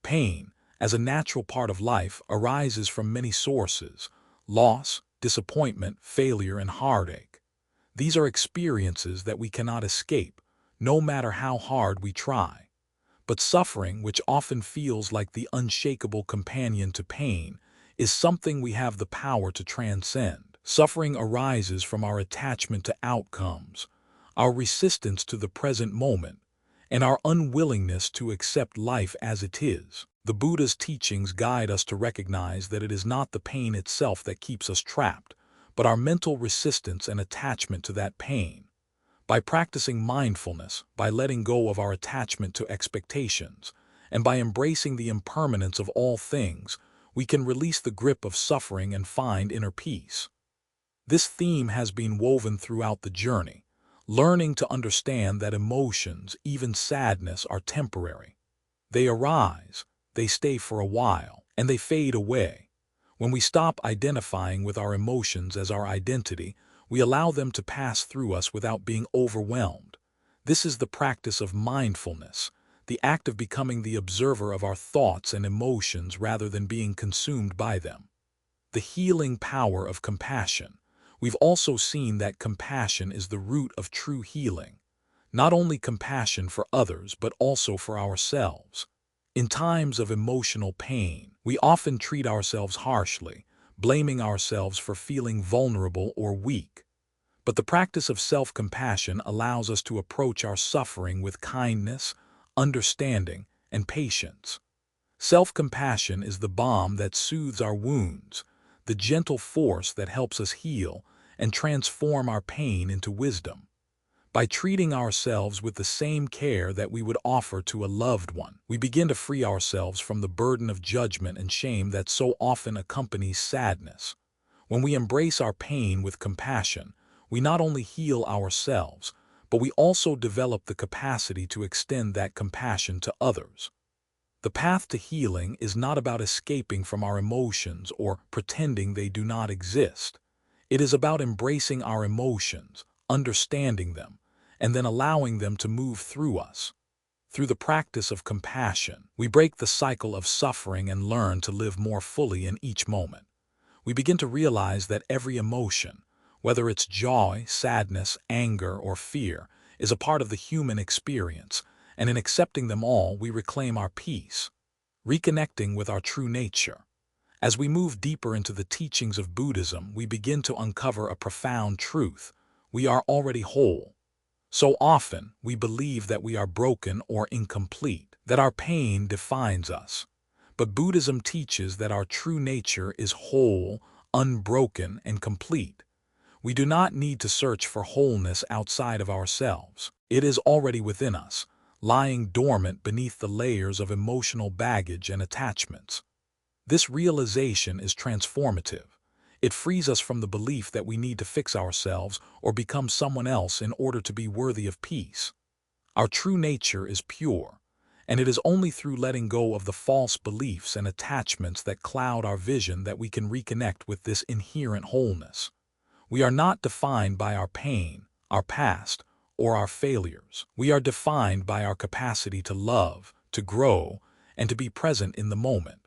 Pain, as a natural part of life, arises from many sources: loss, disappointment, failure, and heartache. These are experiences that we cannot escape, no matter how hard we try. But suffering, which often feels like the unshakable companion to pain, is something we have the power to transcend. Suffering arises from our attachment to outcomes, our resistance to the present moment, and our unwillingness to accept life as it is. The Buddha's teachings guide us to recognize that it is not the pain itself that keeps us trapped, but our mental resistance and attachment to that pain. By practicing mindfulness, by letting go of our attachment to expectations, and by embracing the impermanence of all things, we can release the grip of suffering and find inner peace. This theme has been woven throughout the journey, learning to understand that emotions, even sadness, are temporary. They arise, they stay for a while, and they fade away. When we stop identifying with our emotions as our identity, we allow them to pass through us without being overwhelmed. This is the practice of mindfulness, the act of becoming the observer of our thoughts and emotions rather than being consumed by them. The healing power of compassion. We've also seen that compassion is the root of true healing. Not only compassion for others, but also for ourselves. In times of emotional pain, we often treat ourselves harshly, blaming ourselves for feeling vulnerable or weak. But the practice of self-compassion allows us to approach our suffering with kindness, understanding, and patience. Self-compassion is the balm that soothes our wounds, the gentle force that helps us heal and transform our pain into wisdom. By treating ourselves with the same care that we would offer to a loved one, we begin to free ourselves from the burden of judgment and shame that so often accompanies sadness. When we embrace our pain with compassion, we not only heal ourselves, but we also develop the capacity to extend that compassion to others. The path to healing is not about escaping from our emotions or pretending they do not exist. It is about embracing our emotions, understanding them, and then allowing them to move through us. Through the practice of compassion, we break the cycle of suffering and learn to live more fully in each moment. We begin to realize that every emotion, whether it's joy, sadness, anger, or fear, is a part of the human experience, and in accepting them all, we reclaim our peace, reconnecting with our true nature. As we move deeper into the teachings of Buddhism, we begin to uncover a profound truth. We are already whole. So often, we believe that we are broken or incomplete, that our pain defines us. But Buddhism teaches that our true nature is whole, unbroken, and complete. We do not need to search for wholeness outside of ourselves. It is already within us, lying dormant beneath the layers of emotional baggage and attachments. This realization is transformative. It frees us from the belief that we need to fix ourselves or become someone else in order to be worthy of peace. Our true nature is pure, and it is only through letting go of the false beliefs and attachments that cloud our vision that we can reconnect with this inherent wholeness. We are not defined by our pain, our past, or our failures. We are defined by our capacity to love, to grow, and to be present in the moment.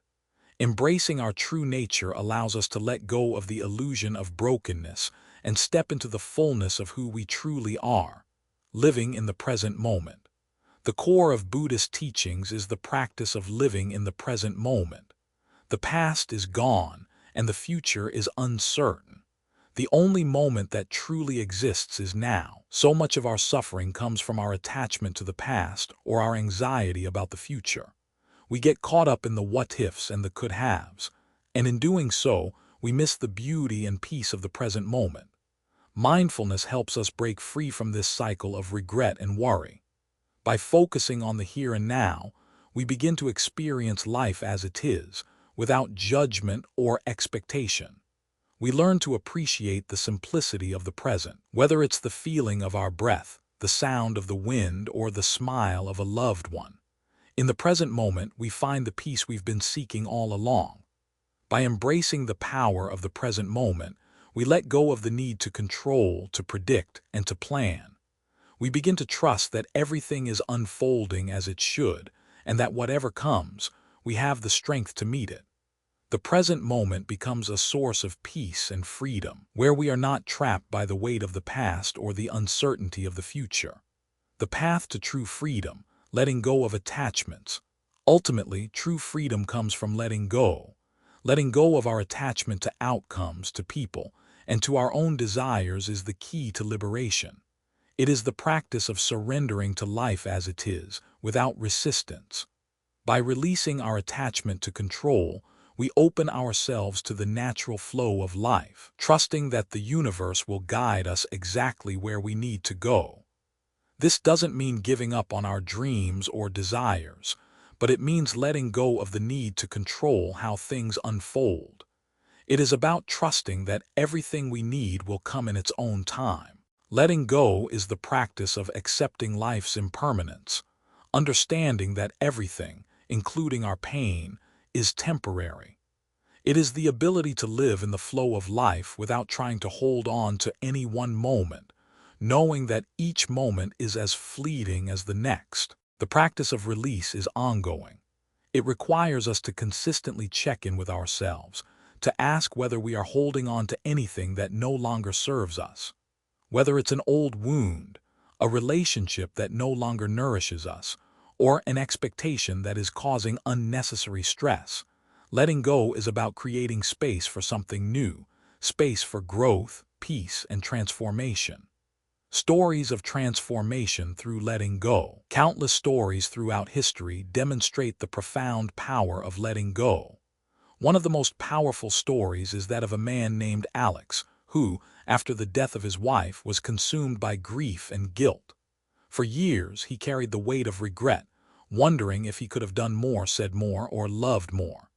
Embracing our true nature allows us to let go of the illusion of brokenness and step into the fullness of who we truly are, living in the present moment. The core of Buddhist teachings is the practice of living in the present moment. The past is gone, and the future is uncertain. The only moment that truly exists is now. So much of our suffering comes from our attachment to the past or our anxiety about the future. We get caught up in the what-ifs and the could-haves, and in doing so, we miss the beauty and peace of the present moment. Mindfulness helps us break free from this cycle of regret and worry. By focusing on the here and now, we begin to experience life as it is, without judgment or expectation. We learn to appreciate the simplicity of the present, whether it's the feeling of our breath, the sound of the wind, or the smile of a loved one. In the present moment, we find the peace we've been seeking all along. By embracing the power of the present moment, we let go of the need to control, to predict, and to plan. We begin to trust that everything is unfolding as it should, and that whatever comes, we have the strength to meet it. The present moment becomes a source of peace and freedom, where we are not trapped by the weight of the past or the uncertainty of the future. The path to true freedom, letting go of attachments. Ultimately, true freedom comes from letting go of our attachment to outcomes, to people, and to our own desires is the key to liberation. It is the practice of surrendering to life as it is, without resistance. By releasing our attachment to control, we open ourselves to the natural flow of life, trusting that the universe will guide us exactly where we need to go. This doesn't mean giving up on our dreams or desires, but it means letting go of the need to control how things unfold. It is about trusting that everything we need will come in its own time. Letting go is the practice of accepting life's impermanence, understanding that everything, including our pain, is temporary. It is the ability to live in the flow of life without trying to hold on to any one moment, knowing that each moment is as fleeting as the next. The practice of release is ongoing. It requires us to consistently check in with ourselves, to ask whether we are holding on to anything that no longer serves us. Whether it's an old wound, a relationship that no longer nourishes us, or an expectation that is causing unnecessary stress, letting go is about creating space for something new, space for growth, peace, and transformation. Stories of transformation through letting go. Countless stories throughout history demonstrate the profound power of letting go. One of the most powerful stories is that of a man named Alex, who, after the death of his wife, was consumed by grief and guilt. For years, he carried the weight of regret, wondering if he could have done more, said more, or loved more.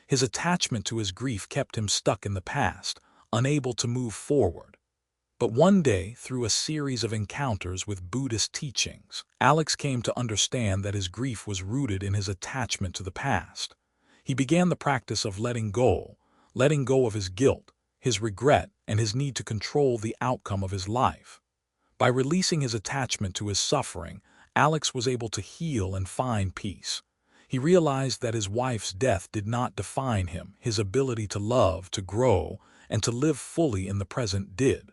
His attachment to his grief kept him stuck in the past, unable to move forward. But one day, through a series of encounters with Buddhist teachings, Alex came to understand that his grief was rooted in his attachment to the past. He began the practice of letting go of his guilt, his regret, and his need to control the outcome of his life. By releasing his attachment to his suffering, Alex was able to heal and find peace. He realized that his wife's death did not define him. His ability to love, to grow, and to live fully in the present did.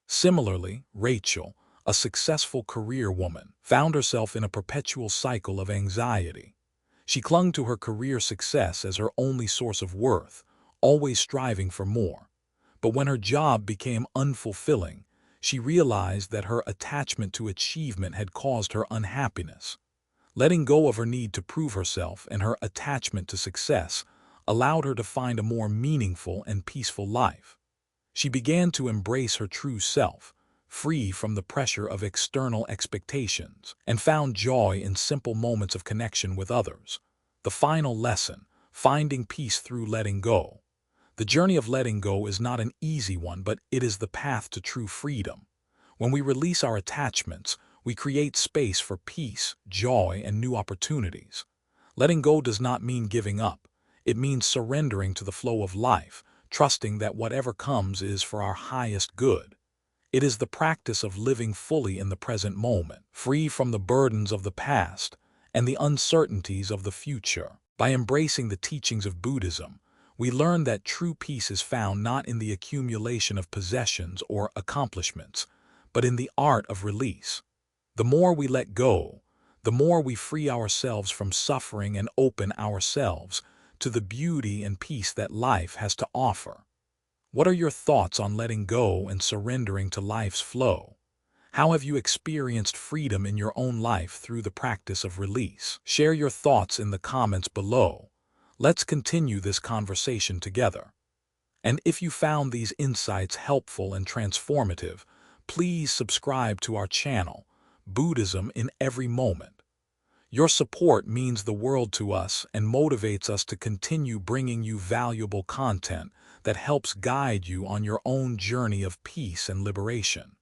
Similarly, Rachel, a successful career woman, found herself in a perpetual cycle of anxiety. She clung to her career success as her only source of worth, always striving for more. But when her job became unfulfilling, she realized that her attachment to achievement had caused her unhappiness. Letting go of her need to prove herself and her attachment to success allowed her to find a more meaningful and peaceful life. She began to embrace her true self, free from the pressure of external expectations, and found joy in simple moments of connection with others. The final lesson: finding peace through letting go. The journey of letting go is not an easy one, but it is the path to true freedom. When we release our attachments, we create space for peace, joy, and new opportunities. Letting go does not mean giving up. It means surrendering to the flow of life, trusting that whatever comes is for our highest good. It is the practice of living fully in the present moment, free from the burdens of the past and the uncertainties of the future. By embracing the teachings of Buddhism, we learn that true peace is found not in the accumulation of possessions or accomplishments, but in the art of release. The more we let go, the more we free ourselves from suffering and open ourselves to the beauty and peace that life has to offer. What are your thoughts on letting go and surrendering to life's flow? How have you experienced freedom in your own life through the practice of release? Share your thoughts in the comments below. Let's continue this conversation together. And if you found these insights helpful and transformative, please subscribe to our channel, Buddhism in Every Moment. Your support means the world to us and motivates us to continue bringing you valuable content that helps guide you on your own journey of peace and liberation.